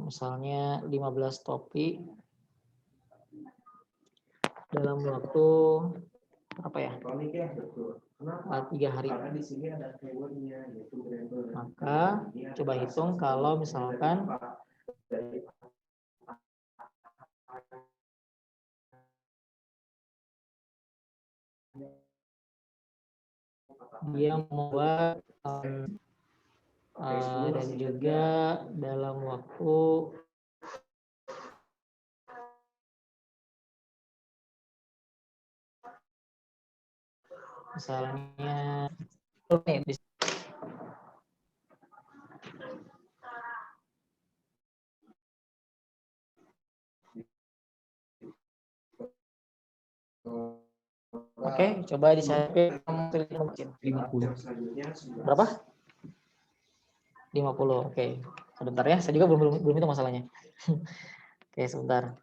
Speaker 1: misalnya 15 topi dalam waktu apa ya? 3 hari. Maka coba hitung kalau misalkan dia membuat dan juga dalam waktu misalnya Oke, coba dicari
Speaker 5: 50.
Speaker 1: Berapa? 50. Oke. Sebentar ya, saya juga belum itu masalahnya. Oke, sebentar.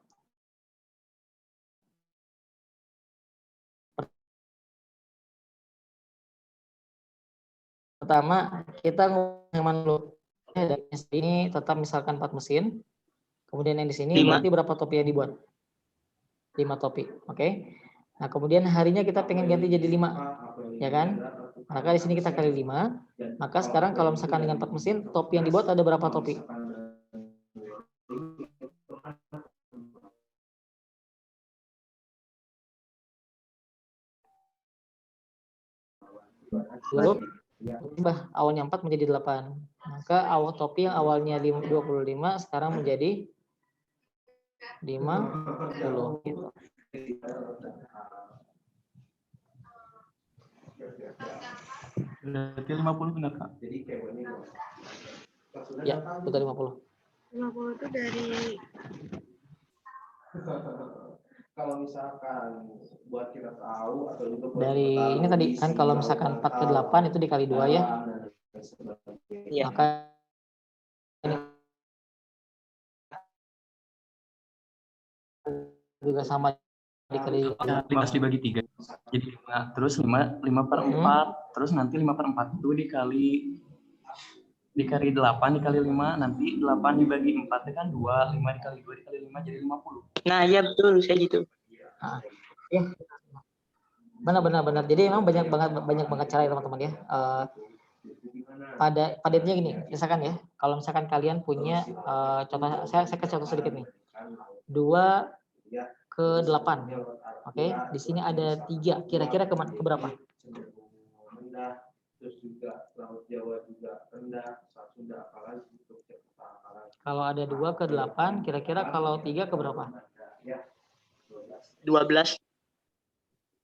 Speaker 1: Pertama, kita nyaman dulu. Dari sini tetap misalkan 4 mesin. Kemudian yang di sini
Speaker 6: 5.
Speaker 1: berarti berapa topi yang dibuat? 5 topi. Oke. Nah, kemudian harinya kita pengen ganti jadi 5. Ya kan? Maka di sini kita kali 5. Maka sekarang kalau misalkan dengan 4 mesin, topi yang dibuat ada berapa topi? Lalu ubah awalnya 4 menjadi 8. Maka awal topi yang awalnya 25 sekarang menjadi 50 gitu.
Speaker 5: Berarti 50 benar, Kak?
Speaker 1: Ya, betul 50.
Speaker 2: 50 itu dari
Speaker 7: Kalau misalkan buat kita tahu atau juga buat
Speaker 1: Dari
Speaker 7: kita tahu
Speaker 1: ini tadi kan
Speaker 7: isi
Speaker 1: kalau misalkan 4 ke 8 itu dikali 2 ya.
Speaker 6: Iya.
Speaker 1: Maka ini juga sama dikali
Speaker 5: 15 dibagi 3. Jadi 5, terus 5 per 4, terus nanti 5 per 4 itu dikali 8 dikali 5, nanti 8 dibagi 4 itu kan 2, 5 dikali 2 dikali 5 jadi 50.
Speaker 6: Nah, iya betul, saya gitu.
Speaker 1: Nah, ya. Benar. Jadi memang banyak banget cara ya teman-teman ya. Pada intinya gini, misalkan ya, kalau misalkan kalian punya contoh, saya kasih contoh sedikit nih. 2 ke 8. Oke, di sini ada 3. Kira-kira ke berapa?
Speaker 7: Terus juga Laut Jawa juga rendah, Sunda apalagi
Speaker 1: Kalau ada 2 ke 8, kira-kira kalau 3 ke berapa?
Speaker 6: 12.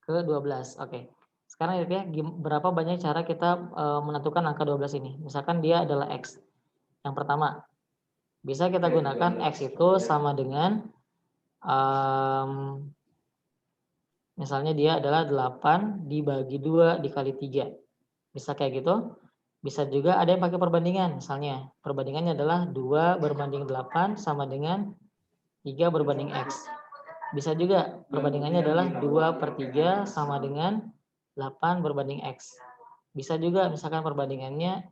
Speaker 1: Ke 12. Oke. Sekarang ya, berapa banyak cara kita menentukan angka 12 ini? Misalkan dia adalah X. Yang pertama, bisa kita gunakan X itu sama dengan misalnya dia adalah 8 dibagi 2 dikali 3. Bisa kayak gitu. Bisa juga ada yang pakai perbandingan. Misalnya, perbandingannya adalah 2 berbanding 8 sama dengan 3 berbanding X. Bisa juga perbandingannya adalah 2 per 3 sama dengan 8 berbanding X. Bisa juga misalkan perbandingannya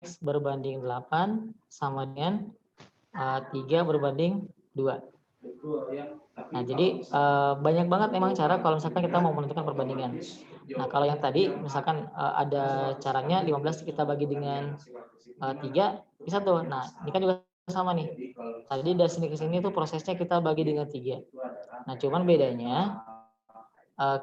Speaker 1: X berbanding 8 sama dengan 3 berbanding 2. Nah, jadi banyak banget emang cara kalau misalkan kita mau menentukan perbandingan. Nah, kalau yang tadi misalkan ada caranya 15 kita bagi dengan 3, bisa tuh. Nah, ini kan juga sama nih. Tadi dari sini ke sini tuh prosesnya kita bagi dengan 3. Nah, cuman bedanya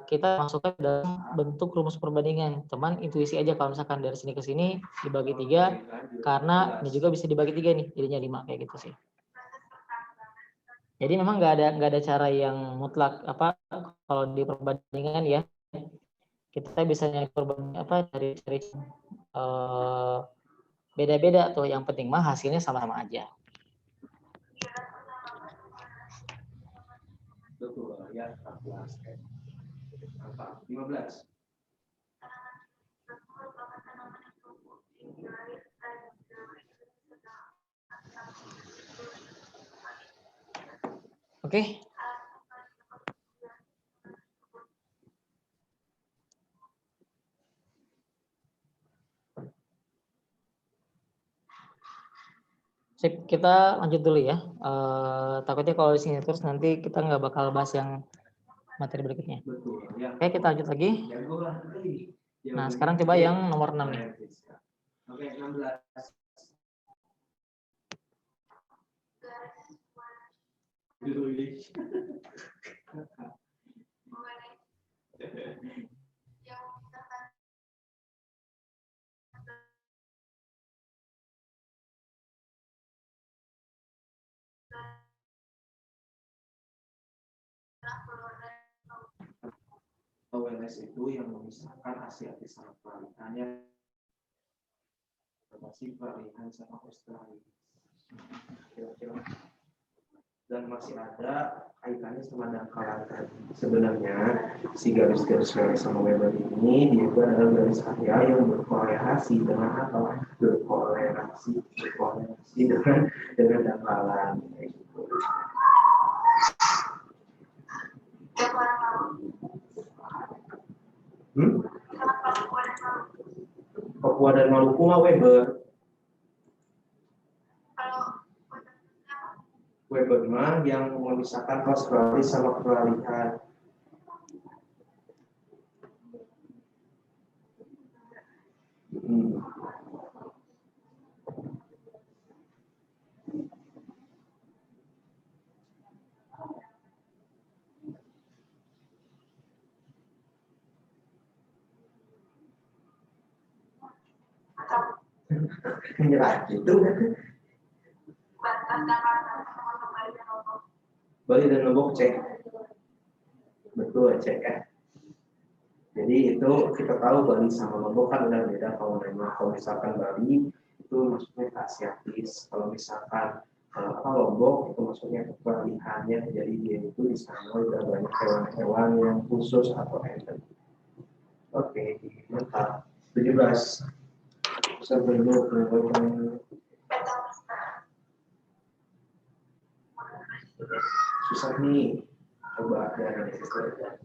Speaker 1: kita masukkan dalam bentuk rumus perbandingan. Cuman intuisi aja kalau misalkan dari sini ke sini dibagi 3, karena ini juga bisa dibagi 3 nih, jadinya 5 kayak gitu sih. Jadi memang nggak ada cara yang mutlak kalau di perbandingan ya. Kita bisa nyari cari beda-beda tuh. Yang penting mah hasilnya sama-sama aja.
Speaker 7: Betul ya, 15.
Speaker 1: Oke. Sip, kita lanjut dulu ya. Takutnya kalau di sini terus nanti kita nggak bakal bahas yang materi berikutnya. Oke, kita lanjut lagi. Nah, sekarang coba yang nomor 6 nih.
Speaker 7: Oke, 16. OLS itu yang memisahkan Asiatis sama peralihannya, masih peralihan sama Australia. Kira-kira. Dan masih ada kaitannya sama dangkalan tadi. Sebenarnya si garis-garis merah sama Weber ini dia itu adalah garis area yang berkorelasi dengan apa? Berkorelasi dengan dangkalan. Gitu. Papua dan Maluku mah Weber mah yang memisahkan Australia sama peralihan. Menyerah gitu. Bali dan Lombok cek. Betul cek kan. Jadi itu kita tahu Bali sama Lombok kan udah beda faunanya. Kalau misalkan Bali itu maksudnya ke asiatis. Kalau misalkan Lombok itu maksudnya kepalihannya. Jadi dia itu di sana udah banyak hewan-hewan yang khusus atau endemik. Oke, mantap. 17. Sebelum susah nih. Coba dari belajar.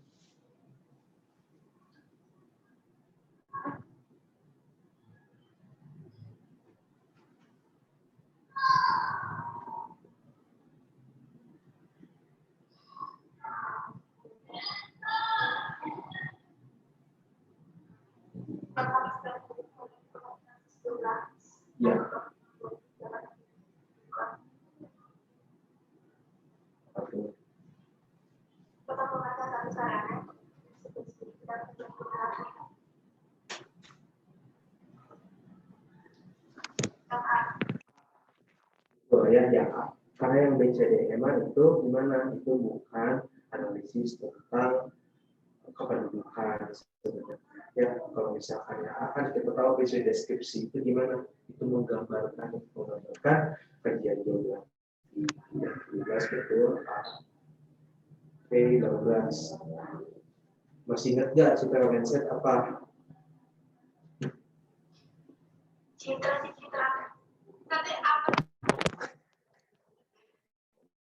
Speaker 7: Ya. Oke. Oh ya, karena yang BCDMA itu gimana? Itu bukan analisis tentang kependudukan sebenarnya. Ya, kalau misalkan ya akan kita tahu visual deskripsi itu gimana? Itu menggambarkan kajian geografi. Yang 13 betul. Oke, 12. Masih ingat nggak citra mindset apa? Citra.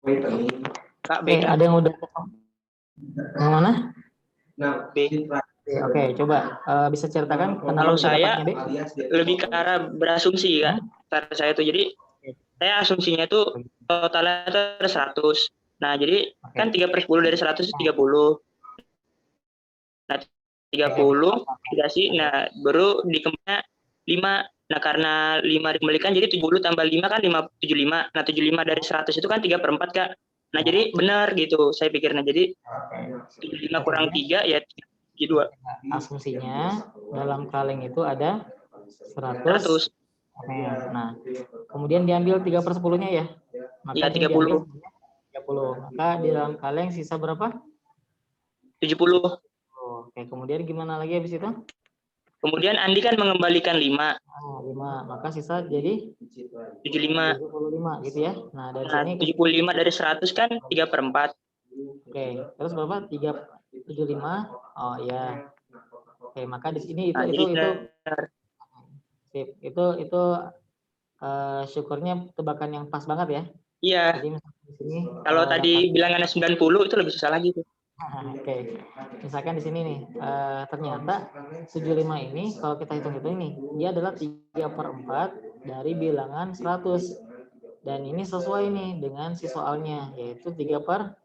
Speaker 7: Wait a minute.
Speaker 6: Kak B.
Speaker 1: Ada yang udah yang mana?
Speaker 7: Nah,
Speaker 6: B.
Speaker 7: citra.
Speaker 1: Oke, coba bisa ceritakan
Speaker 6: Kalau saya
Speaker 1: pendapatnya, B?
Speaker 6: lebih ke arah berasumsi Kak. Cara saya itu jadi saya asumsinya itu totalnya itu ada 100. Nah, jadi kan 3/10 dari 100 itu 30. Nah, 30 dikasih, nah baru dikembalikan 5. Nah, karena 5 dikembalikan jadi 70 tambah 5 kan 75. Nah, 75 dari 100 itu kan 3/4 Kak. Nah, jadi benar gitu saya pikirnya. Jadi 75 kurang 3 ya 2.
Speaker 1: Asumsinya dalam kaleng itu ada 100.
Speaker 6: 100.
Speaker 1: Nah, kemudian diambil 3/10-nya ya. Maka
Speaker 6: Ya,
Speaker 1: ini
Speaker 6: 30.
Speaker 1: diambil 30. Maka di dalam kaleng sisa berapa?
Speaker 6: 70.
Speaker 1: Oke, kemudian gimana lagi habis itu?
Speaker 6: Kemudian Andi kan mengembalikan 5.
Speaker 1: 5. Maka sisa jadi
Speaker 6: 75.
Speaker 1: 75 gitu ya. Nah, dari
Speaker 6: Nah,
Speaker 1: sini
Speaker 6: 75 dari 100 kan 3/4.
Speaker 1: oke, terus berapa? 375. Oh iya. Oke, maka di sini
Speaker 6: Nah, jadi
Speaker 1: itu
Speaker 6: benar.
Speaker 1: sip. Itu syukurnya tebakan yang pas banget ya.
Speaker 6: Iya.
Speaker 1: Jadi misalkan di sini
Speaker 6: Kalau tadi bilangannya 90 itu lebih susah lagi tuh.
Speaker 1: Oke. Misalkan di sini nih ternyata 75 ini kalau kita hitung-hitung nih, dia adalah 3/4 dari bilangan 100. Dan ini sesuai nih dengan si soalnya, yaitu 3/4.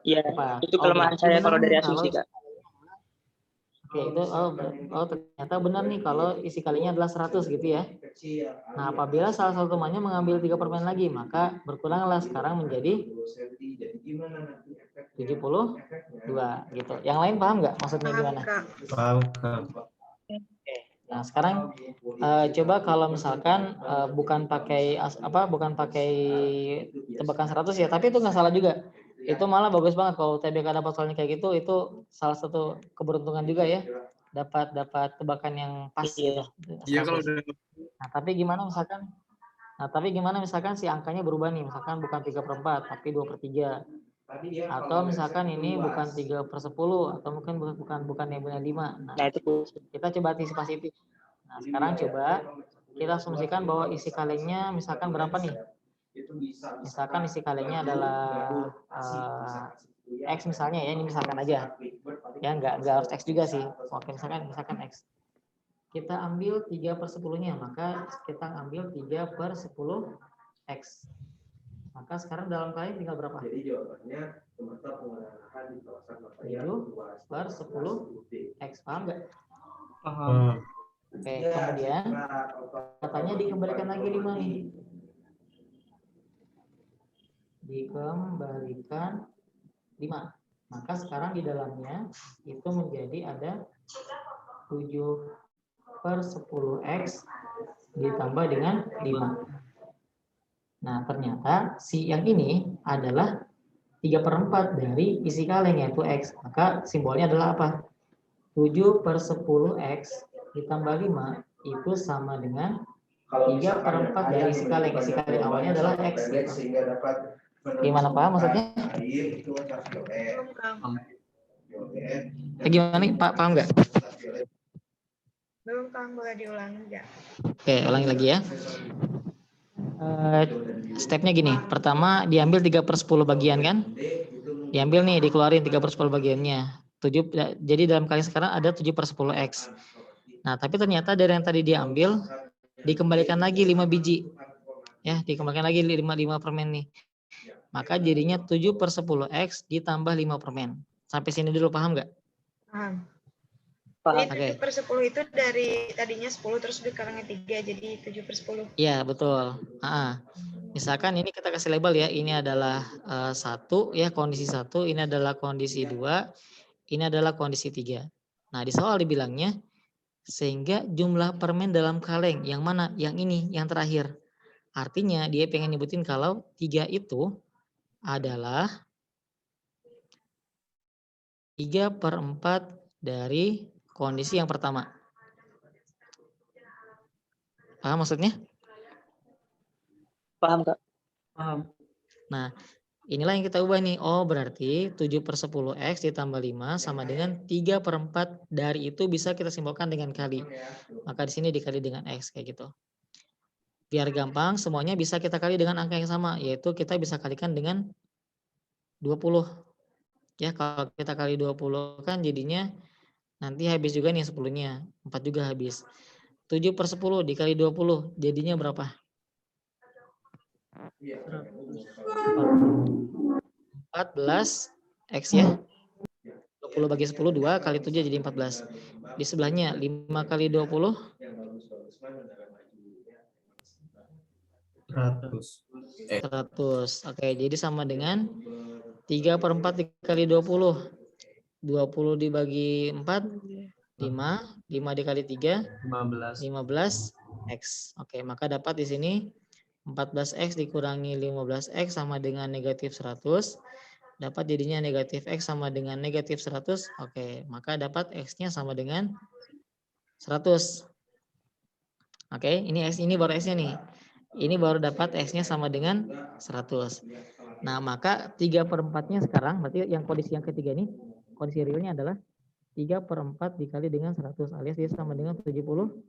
Speaker 6: Iya, itu kelemahan saya kalau dari asumsi, Kak.
Speaker 1: Oke, itu ternyata benar nih kalau isi kalinya adalah 100 gitu ya. Nah, apabila salah satu temannya mengambil 3/4 lagi, maka berkuranglah sekarang menjadi 72 gitu. Yang lain paham nggak maksudnya gimana?
Speaker 8: Paham, Kak.
Speaker 1: Nah, sekarang coba kalau misalkan bukan pakai tebakan 100 ya, tapi itu nggak salah juga. Itu malah bagus banget kalau TBK dapat soalnya kayak gitu, itu salah satu keberuntungan juga ya. Dapat tebakan yang pas gitu.
Speaker 4: Iya kalau udah.
Speaker 1: Nah, tapi gimana misalkan si angkanya berubah nih, misalkan bukan 3/4 tapi 2/3. Atau misalkan ini bukan 3/10 atau mungkin bukan yang benar 5. Nah,
Speaker 6: Nah, itu
Speaker 1: kita coba antisipasi itu. Nah, sekarang coba kita asumsikan bahwa isi kalengnya misalkan berapa nih? Misalkan isi kalengnya adalah X misalnya ya, ini misalkan aja. Ya, nggak harus X juga sih. Oke, misalkan X. Kita ambil 3/10-nya, maka kita ambil 3/10 X. Maka sekarang dalam kaleng tinggal berapa?
Speaker 7: Jadi jawabannya pemerintah pengolahan di kawasan
Speaker 1: 7/10 X. Paham nggak?
Speaker 8: Paham.
Speaker 1: Oke, kemudian katanya dikembalikan lagi 5 nih. Dikembalikan 5. Maka sekarang di dalamnya itu menjadi ada 7/10 X ditambah dengan 5. Nah, ternyata si yang ini adalah 3/4 dari isi kaleng, yaitu X. Maka simbolnya adalah apa? 7/10X ditambah 5 itu sama dengan 3/4 dari isi kaleng. Isi kaleng awalnya adalah X. Gimana Pak maksudnya?
Speaker 2: Belum, Kang.
Speaker 1: Gimana nih Pak, paham nggak?
Speaker 2: Belum, Kang. Boleh diulangi nggak?
Speaker 1: Oke, ulangi lagi ya. Stepnya gini, pertama diambil 3/10 bagian kan? Diambil nih, dikeluarin 3/10 bagiannya. 7, jadi dalam kali sekarang ada 7/10X. Nah, tapi ternyata dari yang tadi diambil, dikembalikan lagi 5 biji. Ya, dikembalikan lagi 5 permen nih. Maka jadinya 7/10X ditambah 5 permen. Sampai sini dulu, paham nggak?
Speaker 2: Paham.
Speaker 6: Paham.
Speaker 2: Jadi 7/10 itu dari tadinya 10 terus dikurangin 3 jadi 7/10.
Speaker 1: Iya, betul. Misalkan ini kita kasih label ya, ini adalah 1 ya, kondisi 1, ini adalah kondisi 2, ini adalah kondisi 3. Nah, di soal dibilangnya sehingga jumlah permen dalam kaleng yang mana? Yang ini, yang terakhir. Artinya dia pengen nyebutin kalau 3 itu adalah 3/4 dari kondisi yang pertama. Paham maksudnya?
Speaker 6: Paham, Kak.
Speaker 4: Paham.
Speaker 1: Nah, inilah yang kita ubah nih. Oh, berarti 7/10X ditambah 5 sama dengan 3/4 dari itu bisa kita simbolkan dengan kali. Maka di sini dikali dengan X kayak gitu. Biar gampang, semuanya bisa kita kali dengan angka yang sama, yaitu kita bisa kalikan dengan 20. Ya, kalau kita kali 20 kan jadinya nanti habis juga nih 10-nya. 4 juga habis. 7/10 dikali 20 jadinya berapa? 14 X ya. 20 bagi 10 2 kali 7 jadi 14. Di sebelahnya 5 kali 20 100. Oke, jadi sama dengan 3/4 dikali 20. 20 dibagi 4 5, 5 dikali 3 15 X. Oke, maka dapat di sini 14X dikurangi 15X sama dengan negatif 100. Dapat jadinya negatif X sama dengan negatif 100. Oke, maka dapat X-nya sama dengan 100. Oke, ini X, ini baru X-nya nih. Ini baru dapat X-nya sama dengan 100. Nah, maka 3/4-nya sekarang, berarti yang kondisi yang ketiga ini, kondisi realnya adalah 3/4 dikali dengan 100 alias dia sama dengan 75.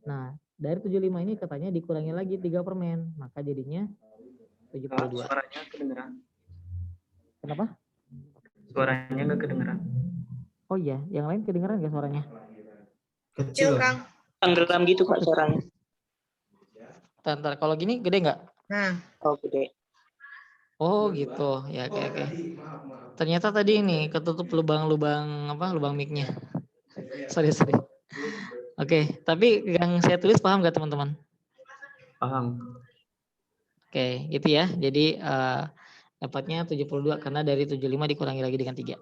Speaker 1: Nah, dari 75 ini katanya dikurangi lagi 3 permen, maka jadinya 72.
Speaker 6: Suaranya kedengeran.
Speaker 1: Kenapa?
Speaker 6: Suaranya nggak kedengeran.
Speaker 1: Oh iya, yang lain kedengeran nggak suaranya?
Speaker 2: Kecil, Kang.
Speaker 6: Tenggelam gitu, Kak, suaranya.
Speaker 1: Bentar, kalau gini gede nggak?
Speaker 2: Nah,
Speaker 6: Oh, gede.
Speaker 1: Oh gitu, ya oke. Ternyata tadi ini ketutup lubang-lubang apa? Lubang mic-nya. sorry. Oke, tapi yang saya tulis paham nggak teman-teman?
Speaker 5: Paham.
Speaker 1: Oke, gitu ya. Jadi dapatnya 72 karena dari 75 dikurangi lagi dengan 3.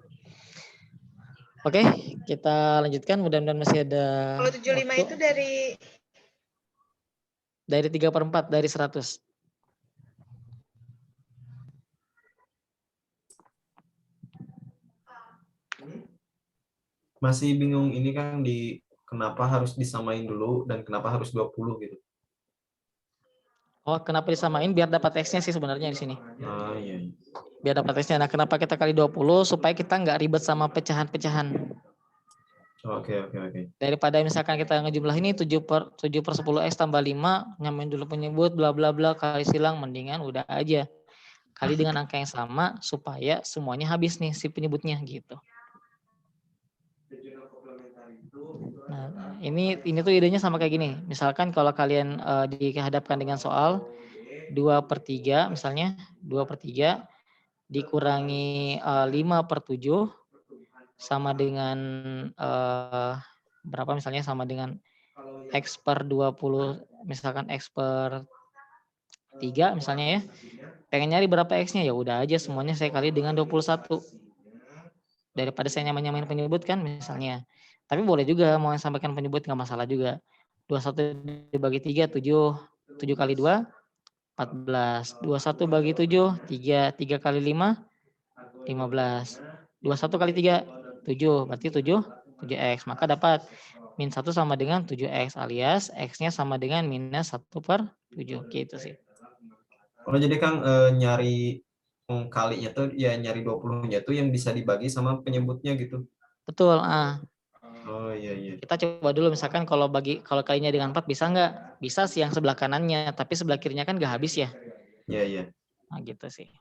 Speaker 1: Oke, kita lanjutkan. Mudah-mudahan masih ada.
Speaker 2: kalau 75
Speaker 1: waktu.
Speaker 2: itu dari
Speaker 1: 3/4 dari 100.
Speaker 8: Masih bingung ini kan di kenapa harus disamain dulu dan kenapa harus 20 gitu.
Speaker 1: Oh, kenapa disamain? Biar dapat X-nya sih sebenarnya di sini.
Speaker 8: Ah iya.
Speaker 1: Biar dapat X-nya. Nah, kenapa kita kali 20? Supaya kita nggak ribet sama pecahan-pecahan.
Speaker 8: Oke.
Speaker 1: Daripada misalkan kita ngejumlah ini 7/10X tambah 5, nyamain dulu penyebut, bla bla bla, kali silang, mendingan udah aja. Kali dengan angka yang sama, supaya semuanya habis nih si penyebutnya gitu. Nah, ini tuh idenya sama kayak gini. Misalkan kalau kalian dihadapkan dengan soal 2/3 misalnya, 2/3 dikurangi 5/7 sama dengan berapa misalnya, sama dengan X/20, misalkan X/3 misalnya ya. Pengen nyari berapa X-nya, ya udah aja semuanya saya kali dengan 21. Daripada saya nyamain penyebut kan misalnya. Tapi boleh juga mau sampaikan penyebut, nggak masalah juga. 21 dibagi 3, 7. 7 kali 2, 14. 21 bagi 7, 3. 3 kali 5, 15. 21 kali 3, 7. Berarti 7x. Maka dapat min 1 sama dengan 7x alias x-nya sama dengan minus 1/7. Gitu sih.
Speaker 8: Oh, jadi Kang nyari kalinya tuh ya nyari 20-nya tuh yang bisa dibagi sama penyebutnya gitu.
Speaker 1: Betul.
Speaker 8: Oh iya iya.
Speaker 1: Kita coba dulu misalkan kalau kalinya dengan 4 bisa nggak? Bisa sih yang sebelah kanannya, tapi sebelah kirinya kan nggak habis ya.
Speaker 8: Iya iya.
Speaker 1: Nah gitu sih.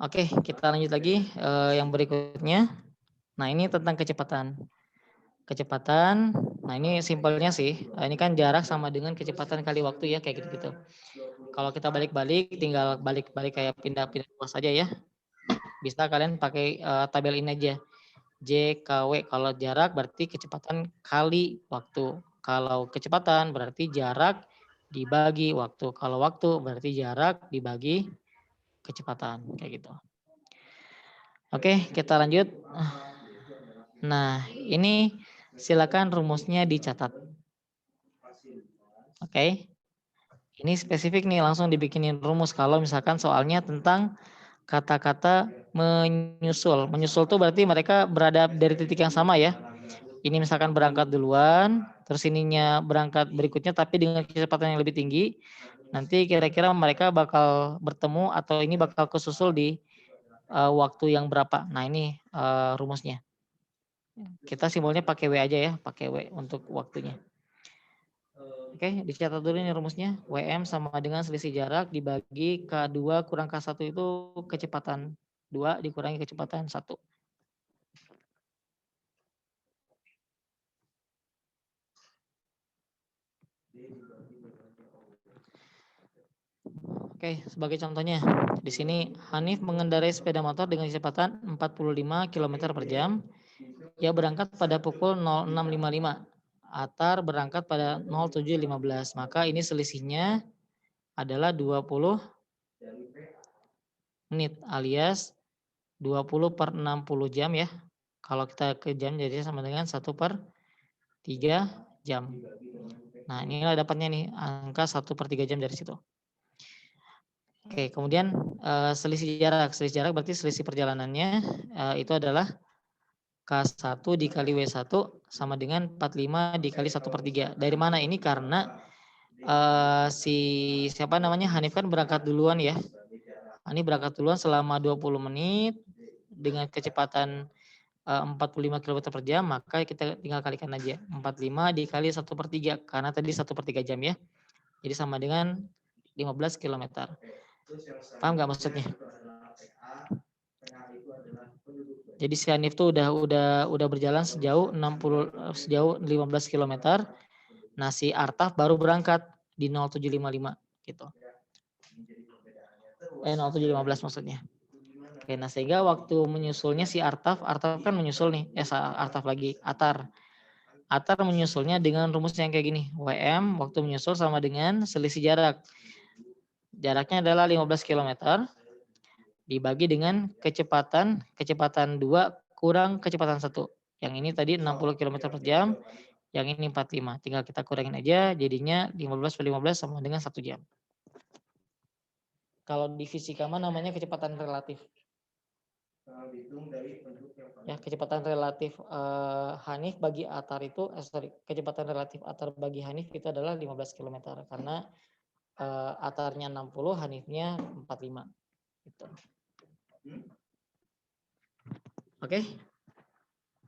Speaker 1: Oke, kita lanjut lagi yang berikutnya. Nah ini tentang kecepatan. Kecepatan, nah ini simpelnya sih. Ini kan jarak sama dengan kecepatan kali waktu ya, kayak gitu-gitu. Kalau kita balik-balik, tinggal balik-balik kayak pindah-pindah ruas aja ya. Bisa kalian pakai tabel ini aja. JKW, kalau jarak berarti kecepatan kali waktu. Kalau kecepatan berarti jarak dibagi waktu. Kalau waktu berarti jarak dibagi kecepatan. Kayak gitu. Oke, kita lanjut. Nah, ini silakan rumusnya dicatat. Oke. Ini spesifik nih, langsung dibikinin rumus kalau misalkan soalnya tentang kata-kata menyusul. Menyusul tuh berarti mereka berada dari titik yang sama ya. Ini misalkan berangkat duluan, terus ininya berangkat berikutnya tapi dengan kecepatan yang lebih tinggi. Nanti kira-kira mereka bakal bertemu atau ini bakal kesusul di waktu yang berapa. Nah ini rumusnya. Kita simbolnya pakai W aja ya, pakai W untuk waktunya. Oke, dicatat dulu nih rumusnya. WM sama dengan selisih jarak dibagi K2 kurang K1 itu kecepatan 2 dikurangi kecepatan 1. Oke, sebagai contohnya, di sini Hanif mengendarai sepeda motor dengan kecepatan 45 km per jam. Ia berangkat pada pukul 06.55. Atar berangkat pada 07.15. Maka ini selisihnya adalah 20 menit alias 20/60 jam ya. Kalau kita ke jam jadi sama dengan 1/3 jam. Nah, inilah dapatnya nih angka 1/3 jam dari situ. Oke, kemudian selisih jarak. Selisih jarak berarti selisih perjalanannya itu adalah K1 dikali W1 sama dengan 45 dikali 1/3. Dari mana ini? Karena siapa namanya Hanif kan berangkat duluan ya. Hanif berangkat duluan selama 20 menit dengan kecepatan 45 km per jam, maka kita tinggal kalikan aja. 45 dikali 1/3 karena tadi 1/3 jam ya. Jadi sama dengan 15 km. Paham nggak maksudnya? Jadi si Hanif tuh udah berjalan sejauh 15 km. Nah, si Artaf baru berangkat di 07.55 gitu. 07.15 maksudnya. Oke, nah sehingga waktu menyusulnya si Artaf kan menyusul nih, Artaf lagi, Atar menyusulnya dengan rumus yang kayak gini. WM waktu menyusul sama dengan selisih jarak. Jaraknya adalah 15 km. Dibagi dengan kecepatan 2 kurang kecepatan 1. Yang ini tadi 60 km per jam, yang ini 45. Tinggal kita kurangin aja, jadinya 15/15 sama dengan 1 jam. Kalau di fisika mah namanya kecepatan relatif. Ya, kecepatan relatif Hanif bagi Atar itu, kecepatan relatif Atar bagi Hanif itu adalah 15 km. Karena Atarnya 60, Hanifnya 45. Gitu. Oke,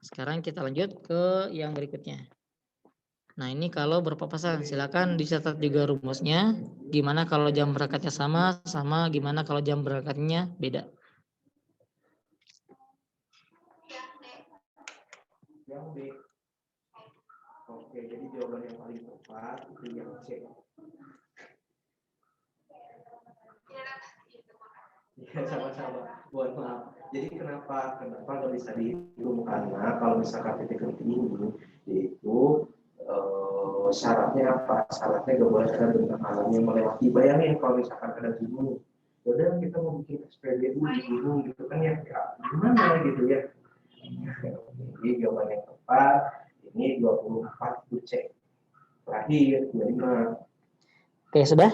Speaker 1: sekarang kita lanjut ke yang berikutnya. Nah ini kalau berpapasan, silakan dicatat juga rumusnya. Gimana kalau jam berangkatnya sama gimana kalau jam berangkatnya beda.
Speaker 7: Yang B. Oke, jadi jawaban yang paling tepat itu yang C. Ya, sama-sama. Buat maaf. Jadi kenapa nggak bisa dihitung? Karena kalau misalkan titik henti ini, yaitu syaratnya apa? Syaratnya nggak boleh ada benda alam yang melewati. Bayangin kalau misalkan ada gunung, udah kita mau bikin SPBU di gunung gitu kan ya, gimana gitu ya? Jadi jawaban yang tepat ini 24 itu C. Terakhir 25.
Speaker 1: Oke, sudah?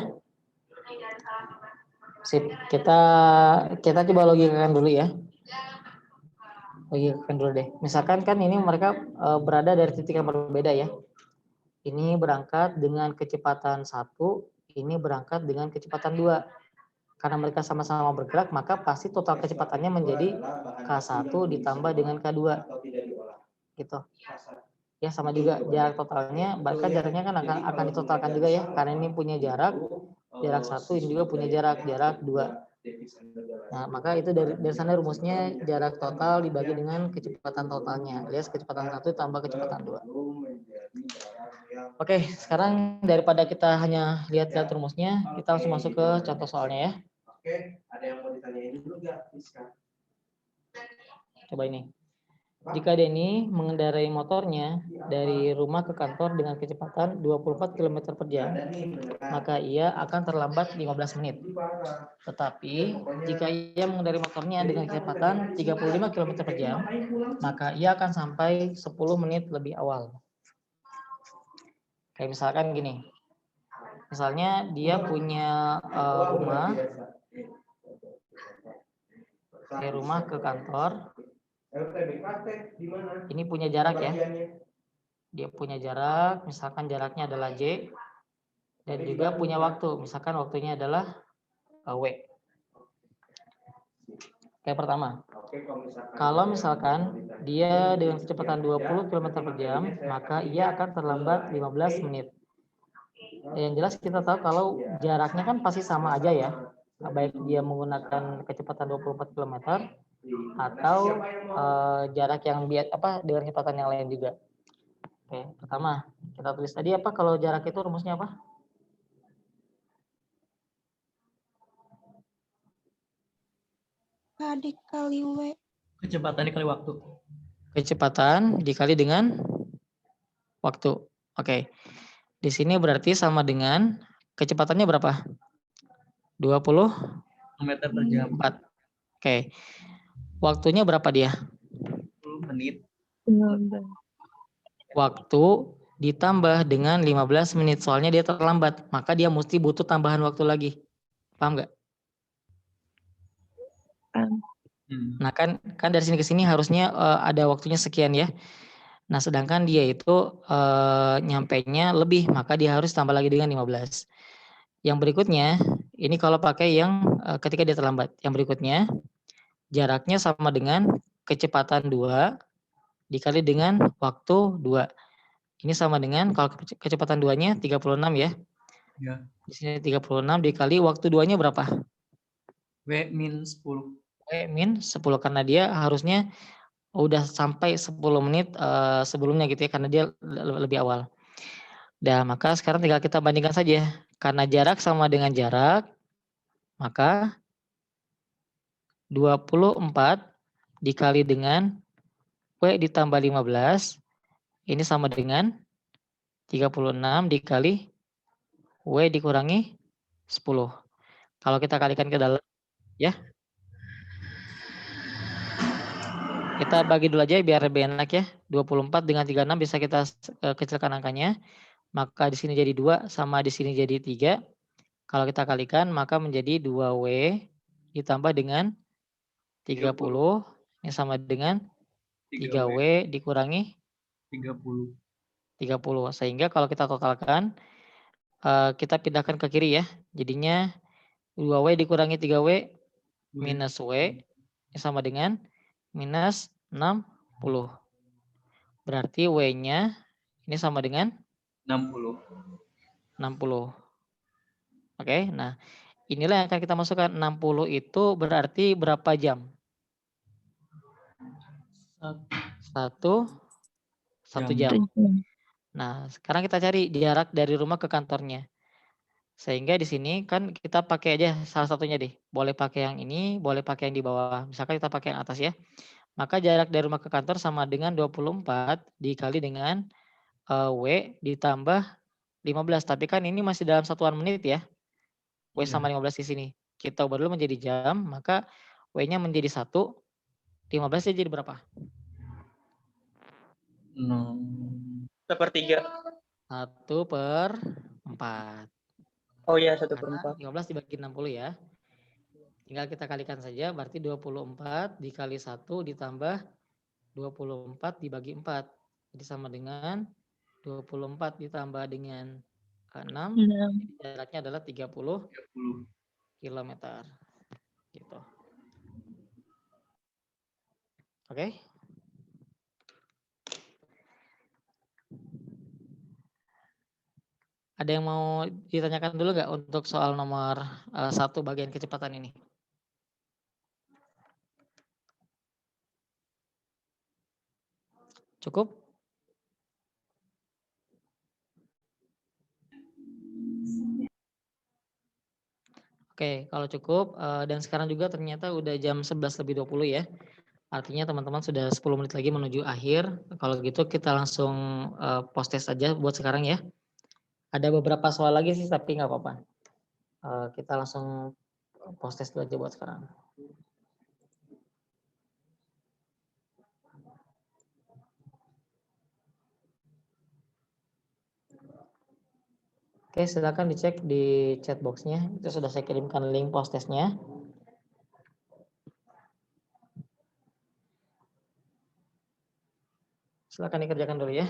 Speaker 1: Sip. Kita coba logikakan dulu ya. Logikakan dulu deh. Misalkan kan ini mereka berada dari titik yang berbeda ya. Ini berangkat dengan kecepatan 1, ini berangkat dengan kecepatan 2. Karena mereka sama-sama bergerak, maka pasti total kecepatannya menjadi K1 ditambah dengan K2. Gitu. Ya, sama juga jarak totalnya, bahkan jaraknya kan akan ditotalkan juga ya, karena ini punya jarak 1, ini juga punya jarak 2. Nah, maka itu dari sana rumusnya jarak total dibagi dengan kecepatan totalnya, alias kecepatan 1 tambah kecepatan 2. Oke, sekarang daripada kita hanya lihat-lihat rumusnya, kita langsung masuk ke contoh soalnya ya.
Speaker 7: Oke, ada yang mau ditanyain dulu nggak, Rizka?
Speaker 1: Coba ini. Jika Denny mengendarai motornya dari rumah ke kantor dengan kecepatan 24 km per jam, maka ia akan terlambat 15 menit. Tetapi, jika ia mengendarai motornya dengan kecepatan 35 km per jam, maka ia akan sampai 10 menit lebih awal. Kayak misalkan gini. Misalnya dia punya rumah dari rumah ke kantor. Ini punya jarak ya. Dia punya jarak, misalkan jaraknya adalah J. Dan juga punya waktu, misalkan waktunya adalah W. Kayak pertama. Kalau misalkan dia dengan kecepatan 20 km per jam, maka ia akan terlambat 15 menit. Yang jelas kita tahu kalau jaraknya kan pasti sama aja ya. Baik dia menggunakan kecepatan 24 km atau jarak yang dengan kecepatan yang lain juga. Oke, pertama kita tulis tadi apa kalau jarak itu rumusnya apa?
Speaker 2: K dikali W.
Speaker 5: Kecepatan dikali waktu.
Speaker 1: Kecepatan dikali dengan waktu. Oke. Di sini berarti sama dengan kecepatannya berapa? 20
Speaker 5: Meter per jam.
Speaker 1: 4. Oke. Waktunya berapa dia?
Speaker 5: 10 menit.
Speaker 1: Waktu ditambah dengan 15 menit. Soalnya dia terlambat. Maka dia mesti butuh tambahan waktu lagi. Paham nggak? Nah kan dari sini ke sini harusnya ada waktunya sekian ya. Nah sedangkan dia itu nyampainya lebih. Maka dia harus tambah lagi dengan 15. Yang berikutnya, ini kalau pakai yang ketika dia terlambat. Yang berikutnya, jaraknya sama dengan kecepatan 2 dikali dengan waktu 2. Ini sama dengan kalau kecepatan 2-nya 36 ya.
Speaker 5: Ya.
Speaker 1: Di sini 36 dikali waktu 2-nya berapa?
Speaker 5: W min 10.
Speaker 1: W min 10 karena dia harusnya udah sampai 10 menit sebelumnya gitu ya karena dia lebih awal. Dan maka sekarang tinggal kita bandingkan saja. Karena jarak sama dengan jarak, maka 24 dikali dengan W ditambah 15, ini sama dengan 36 dikali W dikurangi 10. Kalau kita kalikan ke dalam, ya. Kita bagi dulu aja biar lebih enak ya. 24 dengan 36 bisa kita kecilkan angkanya. Maka di sini jadi 2 sama di sini jadi 3. Kalau kita kalikan maka menjadi 2W ditambah dengan 30. Ini sama dengan 3W dikurangi
Speaker 5: 30.
Speaker 1: 30. Sehingga kalau kita totalkan, kita pindahkan ke kiri ya. Jadinya 2W dikurangi 3W minus W. Ini sama dengan minus 60. Berarti W-nya ini sama dengan
Speaker 5: 60.
Speaker 1: 60. Oke, nah inilah yang akan kita masukkan. 60 itu berarti berapa jam? 1 jam. Nah, sekarang kita cari jarak dari rumah ke kantornya. Sehingga di sini kan kita pakai aja salah satunya deh. Boleh pakai yang ini, boleh pakai yang di bawah. Misalkan kita pakai yang atas ya. Maka jarak dari rumah ke kantor sama dengan 24 dikali dengan W ditambah 15. Tapi kan ini masih dalam satuan menit ya. W sama 15 di sini. Kita ubah dulu menjadi jam, maka W-nya menjadi 1. 15 jadi berapa?
Speaker 5: 6.
Speaker 6: 1/3.
Speaker 1: 1/4.
Speaker 6: Oh iya, 1/4.
Speaker 1: Karena 15 dibagi 60 ya. Tinggal kita kalikan saja, berarti 24 dikali 1 ditambah 24 dibagi 4. Jadi sama dengan 24 ditambah dengan 6, jadi jaraknya adalah 30 km. Gitu. Oke. Ada yang mau ditanyakan dulu nggak untuk soal nomor 1 bagian kecepatan ini? Cukup? Oke, kalau cukup dan sekarang juga ternyata udah jam 11:20 ya. Artinya teman-teman sudah 10 menit lagi menuju akhir. Kalau gitu kita langsung post test aja buat sekarang ya. Ada beberapa soal lagi sih tapi nggak apa-apa. Kita langsung post test dulu aja buat sekarang. Oke, silakan dicek di chat box-nya. Itu sudah saya kirimkan link post test-nya. Silakan dikerjakan dulu ya.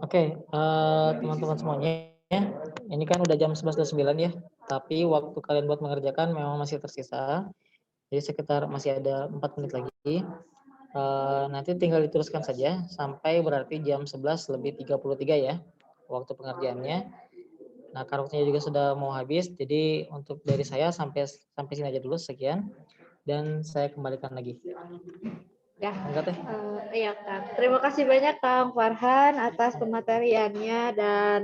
Speaker 1: Oke, teman-teman semuanya, ini kan udah jam 11.29 ya, tapi waktu kalian buat mengerjakan memang masih tersisa, jadi sekitar masih ada 4 menit lagi. Nanti tinggal diteruskan saja sampai berarti jam 11:33 ya, waktu pengerjaannya. Nah, karena waktunya juga sudah mau habis, jadi untuk dari saya sampai sini aja dulu, sekian, dan saya kembalikan lagi.
Speaker 9: Ya,
Speaker 1: Enggak teh.
Speaker 9: iya Kang. Terima kasih banyak Kang Farhan atas pemateriannya dan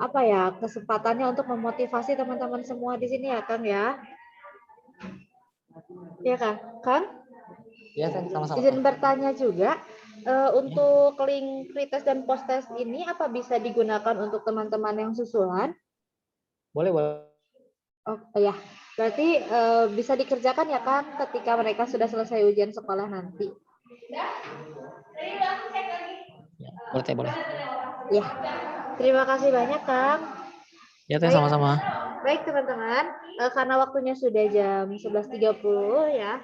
Speaker 9: apa ya kesempatannya untuk memotivasi teman-teman semua di sini ya Kang ya. Ya Kang. Kang,
Speaker 1: Ya, teh, sama-sama.
Speaker 9: izin bertanya juga untuk link pretest dan post test ini apa bisa digunakan untuk teman-teman yang susulan?
Speaker 1: Boleh, boleh.
Speaker 9: Oh ya, berarti bisa dikerjakan ya Kang ketika mereka sudah selesai ujian sekolah nanti.
Speaker 1: Ya, boleh teh, boleh.
Speaker 9: Ya, terima kasih banyak Kang.
Speaker 1: Ya, teh, sama-sama.
Speaker 9: Baik teman-teman, karena waktunya sudah jam 11.30 ya,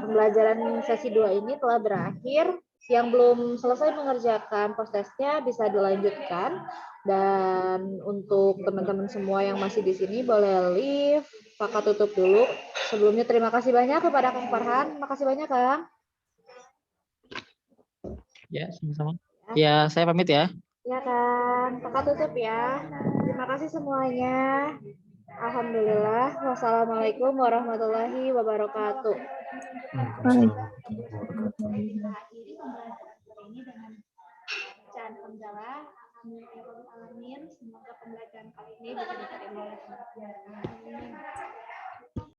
Speaker 9: pembelajaran sesi 2 ini telah berakhir. Yang belum selesai mengerjakan post testnya bisa dilanjutkan. Dan untuk teman-teman semua yang masih di sini boleh leave, Kakak tutup dulu. Sebelumnya terima kasih banyak kepada Kang Farhan. Makasih banyak Kang.
Speaker 1: Ya, sama-sama. Ya, saya pamit ya.
Speaker 9: Ya Kang, Kakak tutup ya. Terima kasih semuanya. Alhamdulillah. Wassalamualaikum warahmatullahi wabarakatuh. Kita akhiri pembelajaran kali ini dengan bacaan hamdalah. Alhamdulillahirabbil alamin. Semoga pembelajaran kali ini bisa diterima oleh teman-teman.